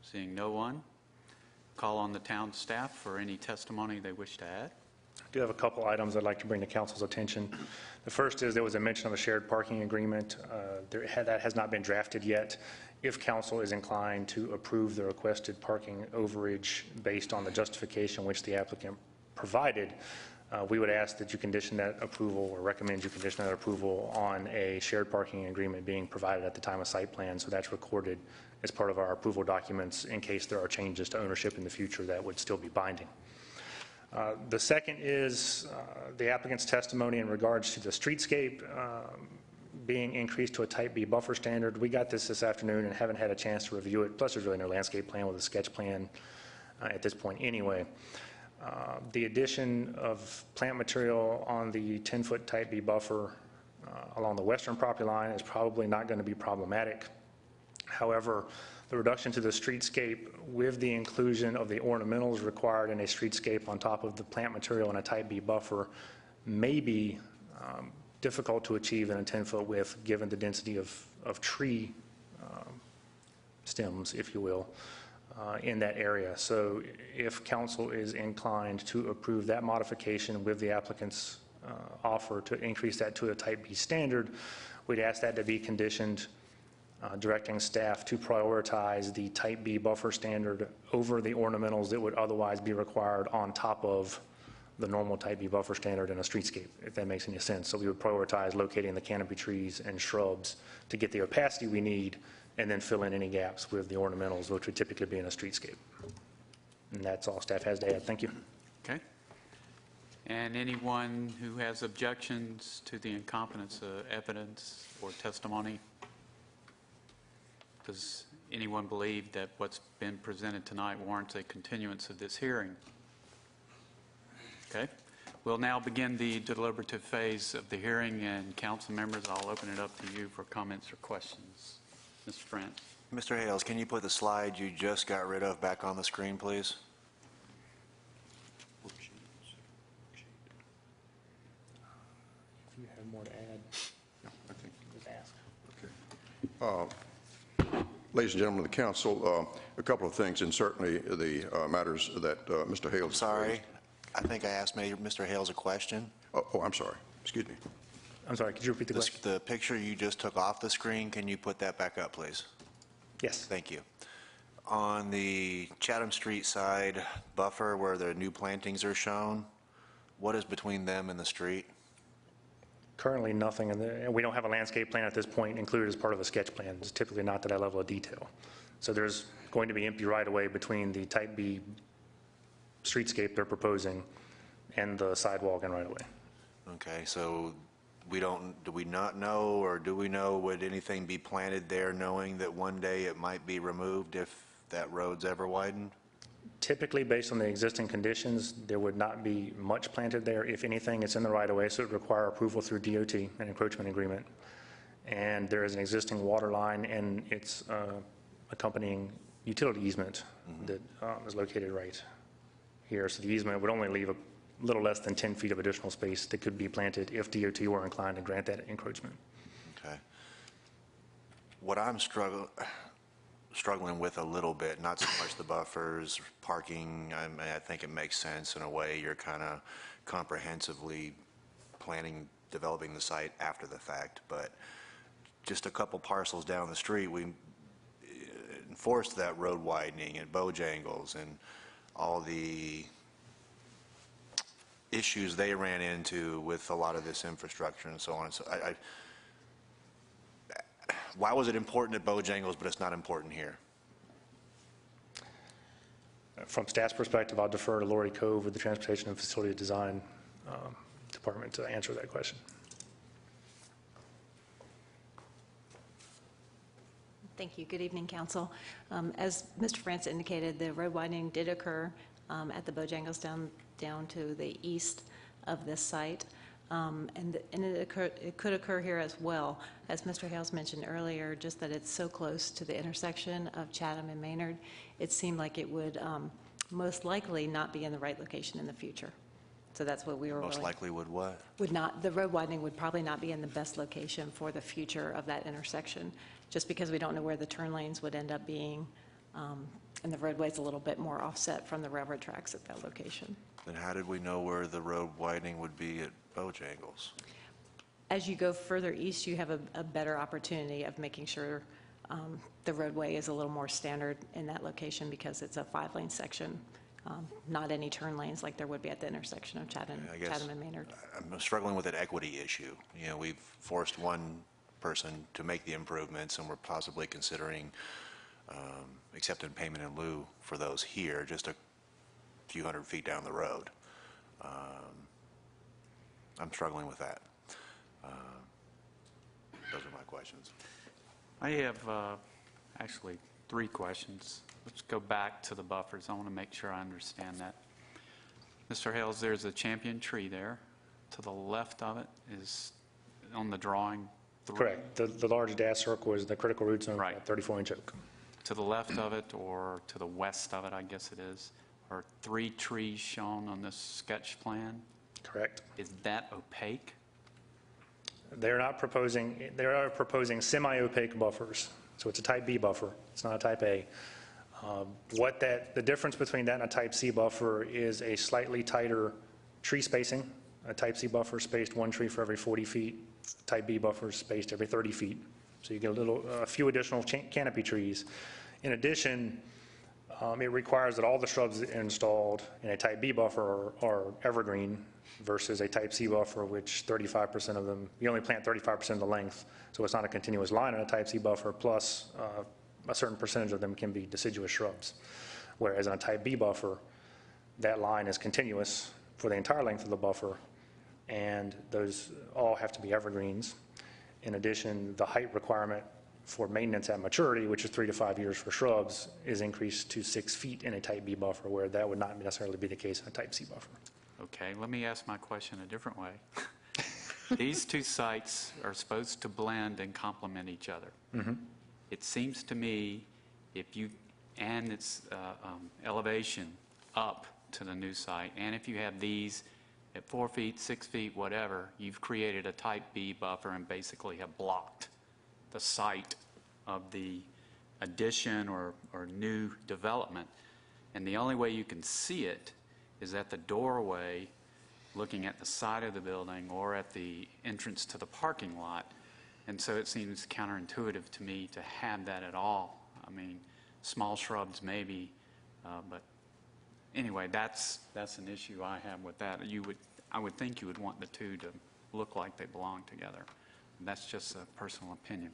Seeing no one, call on the town staff for any testimony they wish to add. I do have a couple items I'd like to bring to council's attention. The first is there was a mention of a shared parking agreement. That has not been drafted yet. If council is inclined to approve the requested parking overage based on the justification which the applicant provided, we would ask that you condition that approval, or recommend you condition that approval on a shared parking agreement being provided at the time of site plan, so that's recorded as part of our approval documents in case there are changes to ownership in the future that would still be binding. The second is the applicant's testimony in regards to the streetscape being increased to a type B buffer standard. We got this afternoon and haven't had a chance to review it, plus there's really no landscape plan with a sketch plan at this point anyway. The addition of plant material on the 10-foot type B buffer along the western property line is probably not going to be problematic. However, the reduction to the streetscape with the inclusion of the ornamentals required in a streetscape on top of the plant material in a type B buffer may be difficult to achieve in a 10-foot width given the density of tree stems, if you will, in that area. So if council is inclined to approve that modification with the applicant's offer to increase that to a type B standard, we'd ask that to be conditioned, directing staff to prioritize the type B buffer standard over the ornamentals that would otherwise be required on top of the normal type B buffer standard in a streetscape, if that makes any sense. So we would prioritize locating the canopy trees and shrubs to get the opacity we need, and then fill in any gaps with the ornamentals, which would typically be in a streetscape. And that's all staff has to add. Thank you. Okay. And anyone who has objections to the incompetence of evidence or testimony? Does anyone believe that what's been presented tonight warrants a continuance of this hearing? Okay. We'll now begin the deliberative phase of the hearing, and council members, I'll open it up to you for comments or questions. Mr. Brent. Mr. Hales, can you put the slide you just got rid of back on the screen, please? If you have more to add, just ask. Ladies and gentlemen of the council, a couple of things, and certainly the matters that Mr. Hales. Sorry, I think I asked Mr. Hales a question. Oh, I'm sorry. Excuse me. I'm sorry, could you repeat the question? The picture you just took off the screen, can you put that back up, please? Yes. Thank you. On the Chatham Street side buffer where the new plantings are shown, what is between them and the street? Currently nothing, and we don't have a landscape plan at this point included as part of a sketch plan. It's typically not to that level of detail. So there's going to be empty right-of-way between the type B streetscape they're proposing and the sidewalk and right-of-way. Okay, so do we not know, or do we know, would anything be planted there knowing that one day it might be removed if that road's ever widened? Typically, based on the existing conditions, there would not be much planted there. If anything, it's in the right-of-way, so it would require approval through DOT, an encroachment agreement. And there is an existing water line and its accompanying utility easement that is located right here. So the easement would only leave a little less than 10 feet of additional space that could be planted if DOT were inclined to grant that encroachment. Okay. What I'm struggling with a little bit, not so much the buffers, parking, I think it makes sense in a way. You're kind of comprehensively planning, developing the site after the fact, but just a couple parcels down the street, we enforced that road widening and Bojangles and all the issues they ran into with a lot of this infrastructure and so on. So why was it important at Bojangles, but it's not important here? From staff's perspective, I'll defer to Lori Cove with the Transportation and Facility Design Department to answer that question. Thank you. Good evening, Council. As Mr. France indicated, the road widening did occur at the Bojangles down to the east of this site. And it could occur here as well. As Mr. Hales mentioned earlier, just that it's so close to the intersection of Chatham and Maynard, it seemed like it would most likely not be in the right location in the future. So that's what we were Most likely would what? Would not, the road widening would probably not be in the best location for the future of that intersection, just because we don't know where the turn lanes would end up being, and the roadway's a little bit more offset from the railroad tracks at that location. Then how did we know where the road widening would be at Bojangles? As you go further east, you have a better opportunity of making sure the roadway is a little more standard in that location because it's a 5-lane section, not any turn lanes like there would be at the intersection of Chatham and Maynard. I'm struggling with an equity issue. You know, we've forced one person to make the improvements, and we're possibly considering accepting payment in lieu for those here, just a few hundred feet down the road. I'm struggling with that. Those are my questions. I have actually 3 questions. Let's go back to the buffers. I want to make sure I understand that. Mr. Hales, there's a champion tree there. To the left of it is on the drawing. Correct. The large dash circle is the critical root zone, Right. 34-inch oak. To the left of it, or to the west of it, I guess it is, are 3 trees shown on this sketch plan. Correct. Is that opaque? They are proposing semi-opaque buffers. So it's a type B buffer. It's not a type A. The difference between that and a type C buffer is a slightly tighter tree spacing. A type C buffer spaced 1 tree for every 40 feet. Type B buffer spaced every 30 feet. So you get a few additional canopy trees. In addition, it requires that all the shrubs installed in a type B buffer are evergreen versus a type C buffer, which 35% of them, you only plant 35% of the length. So it's not a continuous line on a type C buffer, plus a certain percentage of them can be deciduous shrubs. Whereas on a type B buffer, that line is continuous for the entire length of the buffer, and those all have to be evergreens. In addition, the height requirement for maintenance at maturity, which is 3 to 5 years for shrubs, is increased to 6 feet in a type B buffer, where that would not necessarily be the case in a type C buffer. Okay, let me ask my question a different way. These 2 sites are supposed to blend and complement each other. Mm-hmm. It seems to me and its elevation up to the new site, and if you have these at 4 feet, 6 feet, whatever, you've created a type B buffer and basically have blocked the site of the addition or new development. And the only way you can see it is at the doorway, looking at the side of the building or at the entrance to the parking lot. And so it seems counterintuitive to me to have that at all. I mean, small shrubs maybe, but anyway, that's an issue I have with that. I would think you would want the 2 to look like they belong together. That's just a personal opinion.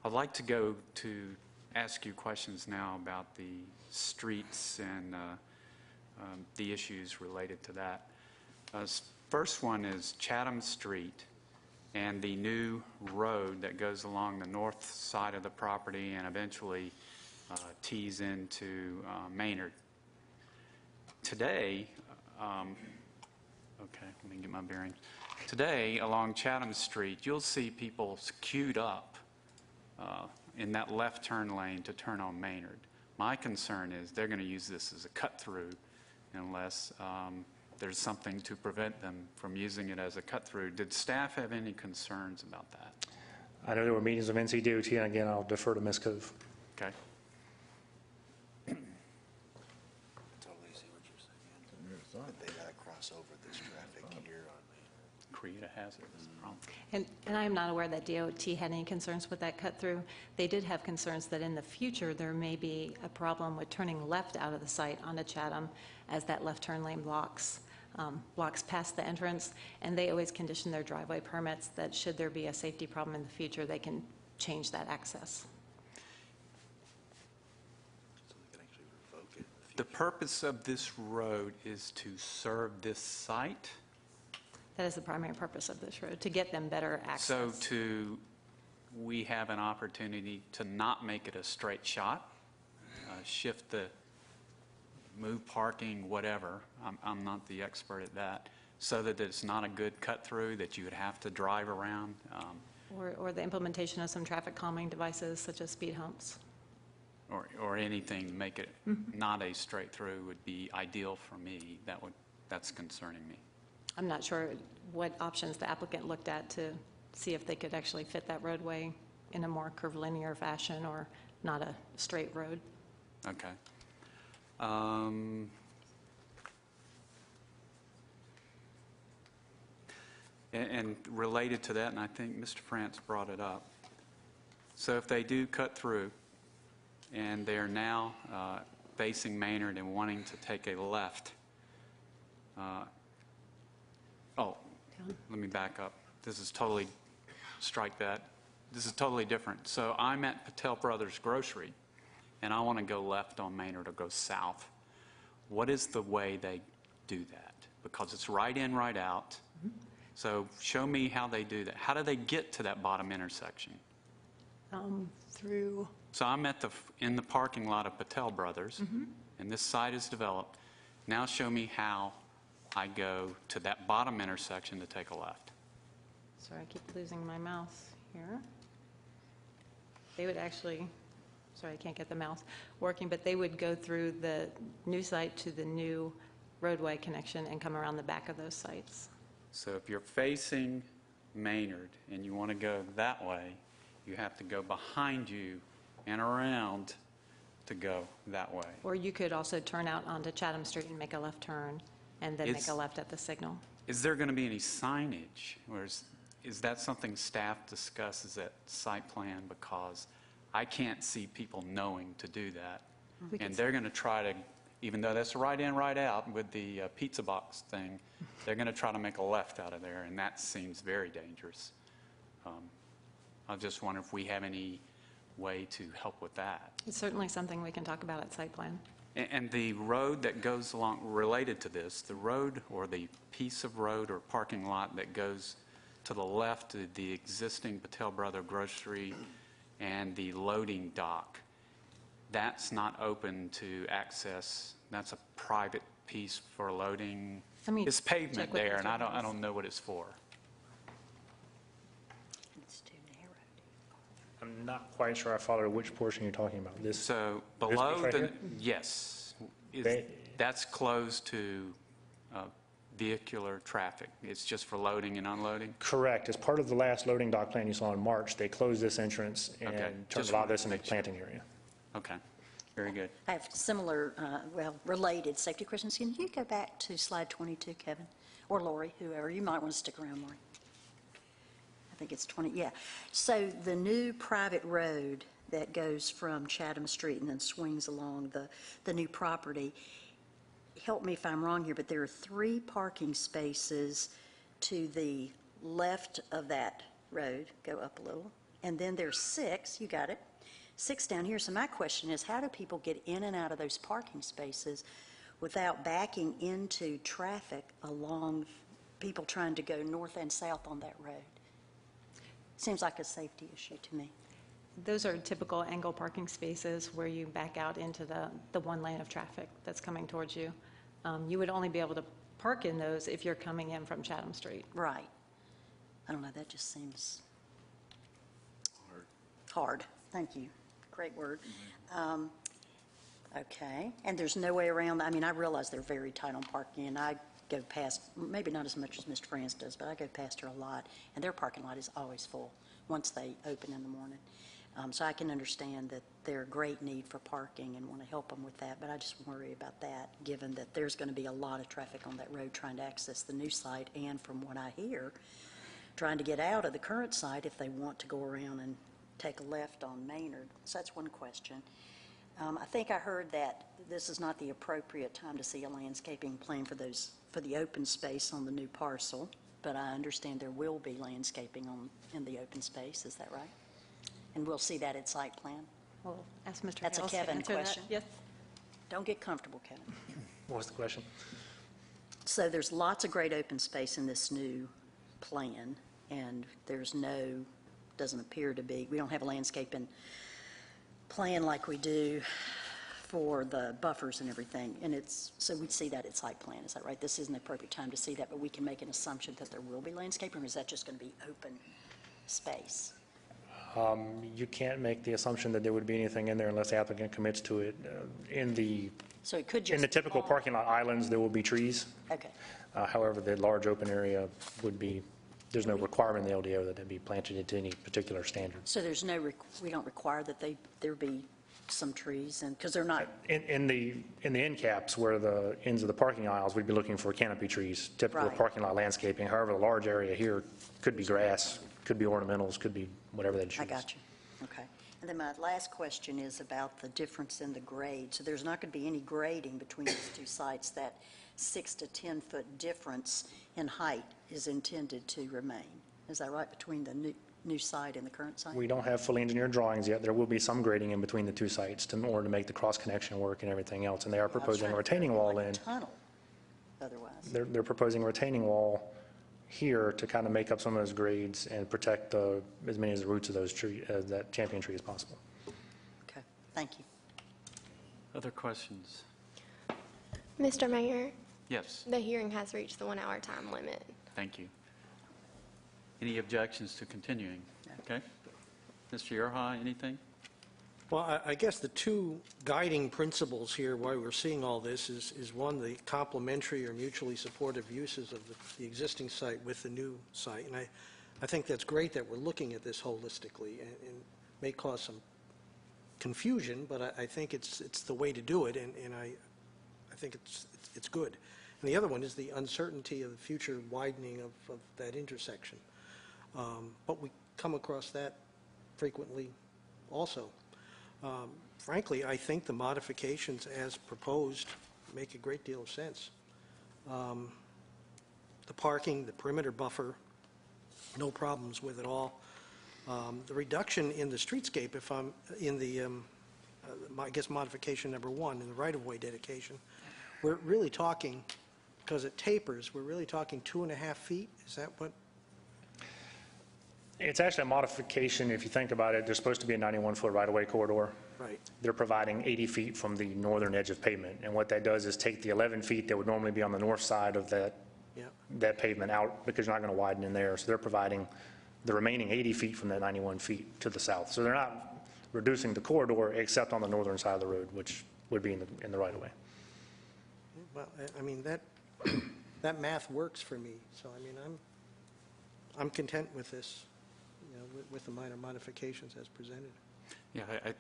I'd like to go to ask you questions now about the streets and the issues related to that. First one is Chatham Street and the new road that goes along the north side of the property and eventually tees into Maynard. Today, okay, let me get my bearings. Today, along Chatham Street, you'll see people queued up in that left turn lane to turn on Maynard. My concern is they're going to use this as a cut-through unless there's something to prevent them from using it as a cut-through. Did staff have any concerns about that? I know there were meetings of NCDOT, and again, I'll defer to Ms. Cove. Okay. Totally see what you're saying. But they got to cross over this traffic here on the... Create a hazard is the problem. And I am not aware that DOT had any concerns with that cut-through. They did have concerns that in the future, there may be a problem with turning left out of the site onto Chatham as that left turn lane blocks past the entrance, and they always condition their driveway permits that should there be a safety problem in the future, they can change that access. So they can actually revoke it. The purpose of this road is to serve this site? That is the primary purpose of this road, to get them better access. So we have an opportunity to not make it a straight shot, shift the, move parking, whatever. I'm not the expert at that, so that it's not a good cut-through that you would have to drive around. Or the implementation of some traffic calming devices such as speed humps. Or anything to make it not a straight through would be ideal for me. That's concerning me. I'm not sure what options the applicant looked at to see if they could actually fit that roadway in a more curvilinear fashion or not a straight road. Okay. And related to that, and I think Mr. France brought it up, so if they do cut through and they're now facing Maynard and wanting to take a left, let me back up. This is totally, strike that. This is totally different. So I'm at Patel Brothers Grocery, and I want to go left on Maynard or go south. What is the way they do that? Because it's right in, right out. So show me how they do that. How do they get to that bottom intersection? Through. So I'm in the parking lot of Patel Brothers, and this site is developed. Now show me how I go to that bottom intersection to take a left. Sorry, I keep losing my mouse here. They would actually, sorry, I can't get the mouse working, but they would go through the new site to the new roadway connection and come around the back of those sites. So if you're facing Maynard and you want to go that way, you have to go behind you and around to go that way. Or you could also turn out onto Chatham Street and make a left turn and then make a left at the signal. Is there going to be any signage? Or is that something staff discusses at site plan? Because I can't see people knowing to do that. And they're going to try to, even though that's right in, right out with the pizza box thing, they're going to try to make a left out of there, and that seems very dangerous. I just wonder if we have any way to help with that. It's certainly something we can talk about at site plan. And the road that goes along, related to this, the road or the piece of road or parking lot that goes to the left of the existing Patel Brother Grocery and the loading dock, that's not open to access. That's a private piece for loading. It's pavement there, and I don't know what it's for. It's too narrow. I'm not quite sure I followed which portion you're talking about. This. So this below right the, here? yes, that's closed to vehicular traffic. It's just for loading and unloading? Correct. As part of the last loading dock plan you saw in March, they closed this entrance and Okay. turned Just a lot of wanted this to into make sure. planting area. Okay, very good. I have similar, related safety questions. Can you go back to slide 22, Kevin? Or Lori, whoever. You might want to stick around, Lori. I think it's 20, yeah. So the new private road that goes from Chatham Street and then swings along the new property, help me if I'm wrong here, but there are 3 parking spaces to the left of that road. Go up a little. And then there's 6, you got it, 6 down here. So my question is, how do people get in and out of those parking spaces without backing into traffic along people trying to go north and south on that road? Seems like a safety issue to me. Those are typical angle parking spaces where you back out into the one lane of traffic that's coming towards you. You would only be able to park in those if you're coming in from Chatham Street. Right. I don't know, that just seems hard. Thank you. Great word. Okay, and there's no way around, I mean, I realize they're very tight on parking, and I go past, maybe not as much as Mr. France does, but I go past her a lot, and their parking lot is always full once they open in the morning. So I can understand that they're a great need for parking and want to help them with that, but I just worry about that, given that there's going to be a lot of traffic on that road trying to access the new site, and from what I hear, trying to get out of the current site if they want to go around and take a left on Maynard. So that's one question. I think I heard that this is not the appropriate time to see a landscaping plan for the open space on the new parcel, but I understand there will be landscaping in the open space. Is that right? And we'll see that at site plan? We'll ask Mr. That's a Hales to Kevin answer that. question. Yes. Don't get comfortable, Kevin. What was the question? So there's lots of great open space in this new plan, and doesn't appear to be, we don't have a landscaping plan like we do for the buffers and everything, and so we'd see that at site plan, is that right? This isn't the appropriate time to see that, but we can make an assumption that there will be landscaping, or is that just going to be open space? You can't make the assumption that there would be anything in there unless the applicant commits to it. So it could just In the be typical all- parking lot islands, there will be trees. Okay, However, the large open area would be, there's no requirement in the LDO that it be planted into any particular standards. so there's we don't require that there be some trees, and, because they're not, In the end caps, where the ends of the parking aisles, we'd be looking for canopy trees, typical Right. parking lot landscaping. However, the large area here could be grass, could be ornamentals, could be whatever they choose. I got you. Okay. And then my last question is about the difference in the grade. So there's not going to be any grading between these two sites. That 6 to 10 foot difference in height is intended to remain. Is that right, between the new site and the current site? We don't have fully engineered drawings yet. There will be some grading in between the two sites in order to make the cross-connection work and everything else. And they are I was proposing a trying to retaining figure wall like a in. tunnel, otherwise. They're proposing a retaining wall here to kind of make up some of those grades and protect as many of the roots of those that champion tree as possible. Okay, thank you. Other questions? Mr. Mayor, Yes, the hearing has reached the 1 hour time limit. thank you. Any objections to continuing? Okay. Mr. Yerha, anything? Well, I guess the two guiding principles here, why we're seeing all this, is one, the complementary or mutually supportive uses of the existing site with the new site. And I think that's great that we're looking at this holistically, and may cause some confusion, but I think it's the way to do it, and I think it's good. And the other one is the uncertainty of the future widening of that intersection. But we come across that frequently also. Frankly, I think the modifications as proposed make a great deal of sense. The parking, the perimeter buffer, no problems with it all. The reduction in the streetscape, if I'm in the, I guess modification number 1, in the right-of-way dedication, we're really talking, because it tapers, we're really talking 2.5 feet? Is that what? It's actually a modification. If you think about it, there's supposed to be a 91-foot right-of-way corridor. Right. They're providing 80 feet from the northern edge of pavement. And what that does is take the 11 feet that would normally be on the north side of that pavement out, because you're not going to widen in there. So they're providing the remaining 80 feet from that 91 feet to the south. So they're not reducing the corridor except on the northern side of the road, which would be in the right-of-way. Well, I mean, that math works for me. So, I mean, I'm content with this, with the minor modifications as presented. Yeah, I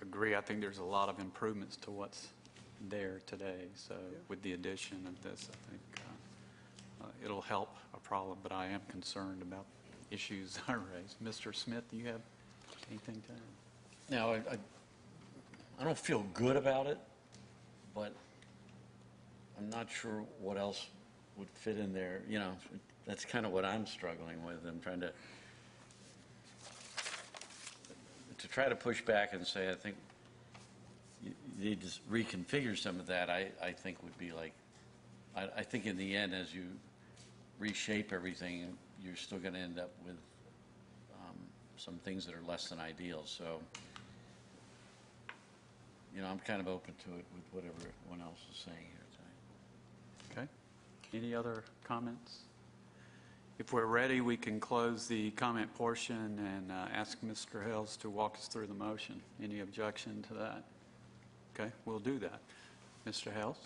agree. I think there's a lot of improvements to what's there today. So with the addition of this, I think it'll help a problem, but I am concerned about issues I raised. Mr. Smith, do you have anything to add? Now, I don't feel good about it, but I'm not sure what else would fit in there. That's kind of what I'm struggling with. I'm trying to try to push back and say, I think you need to reconfigure some of that. I think would be like, I think in the end, as you reshape everything, you're still going to end up with some things that are less than ideal. So, I'm kind of open to it with whatever everyone else is saying here tonight. Any other comments? If we're ready, we can close the comment portion and ask Mr. Hales to walk us through the motion. Any objection to that? Okay, we'll do that. Mr. Hales?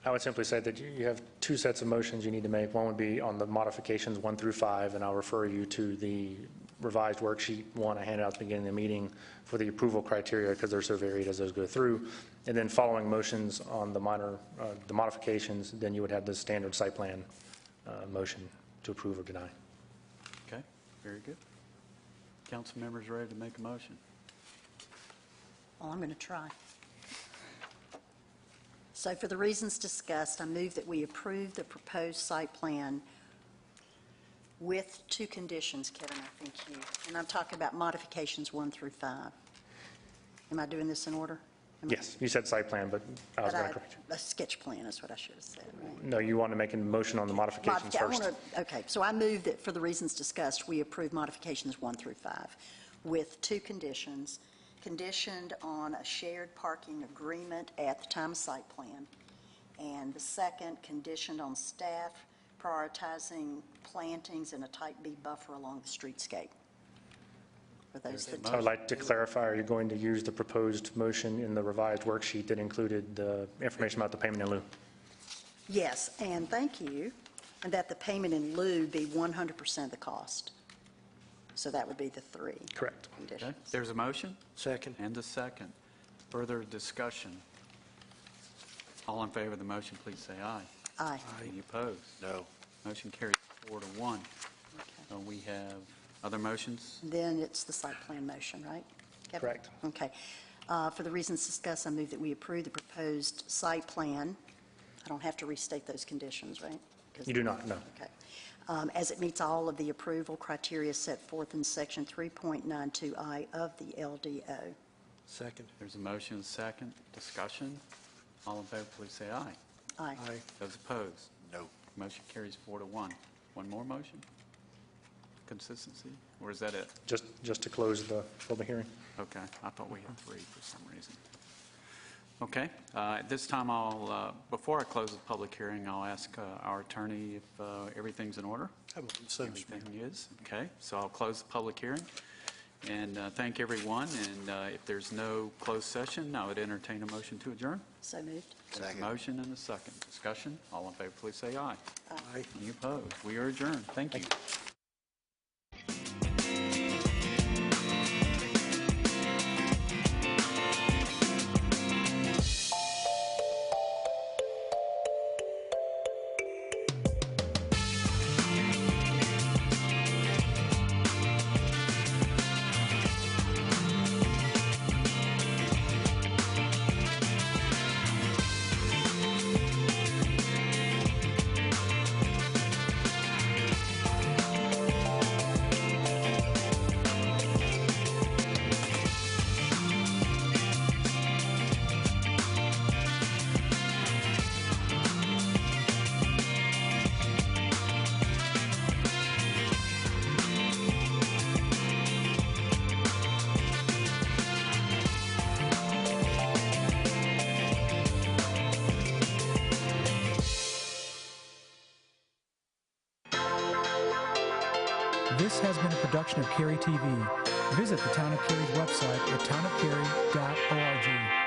I would simply say that you have two sets of motions you need to make. One would be on the modifications 1 through 5, and I'll refer you to the revised worksheet 1 I handed out at the beginning of the meeting for the approval criteria, because they're so varied as those go through. And then following motions on the the modifications, then you would have the standard site plan motion to approve or deny. Okay, very good. Council members ready to make a motion? Well, I'm going to try. So for the reasons discussed, I move that we approve the proposed site plan with 2 conditions, Kevin, I think you, and I'm talking about modifications 1 through 5. Am I doing this in order? Yes, you said site plan, but I was going to correct you. A sketch plan is what I should have said, right? No, you want to make a motion on the modifications first. Okay, so I move that for the reasons discussed, we approve modifications 1 through 5 with 2 conditions, conditioned on a shared parking agreement at the time of site plan, and the second conditioned on staff prioritizing plantings in a type B buffer along the streetscape. For those that I would like to clarify, are you going to use the proposed motion in the revised worksheet that included the information about the payment in lieu? Yes, and thank you, and that the payment in lieu be 100% of the cost. So that would be the 3 Correct. conditions. Okay, there's a motion? Second. And a second. Further discussion? All in favor of the motion, please say aye. Aye. Any opposed? No. Motion carries 4-1. We have other motions? Then it's the site plan motion, right? Kevin? Correct. Okay. For the reasons discussed, I move that we approve the proposed site plan. I don't have to restate those conditions, right? You do not, no. Okay. As it meets all of the approval criteria set forth in Section 3.92I of the LDO. Second. There's a motion and a second. Discussion? All in favor, please say aye. Aye. Aye. Those opposed? No. Motion carries 4-1. One more motion? Consistency? Or is that it? Just to close the public hearing. Okay, I thought we had 3 for some reason. Okay, at this time, before I close the public hearing, I'll ask our attorney if everything's in order. I believe so, Mr. Mayor. Everything is? Okay, so I'll close the public hearing and thank everyone. And if there's no closed session, I would entertain a motion to adjourn. So moved. There's a motion and a second. Discussion? All in favor, please say aye. Aye. Any opposed? We are adjourned. Thank you. This has been a production of Cary TV. Visit the Town of Cary's website at townofcary.org.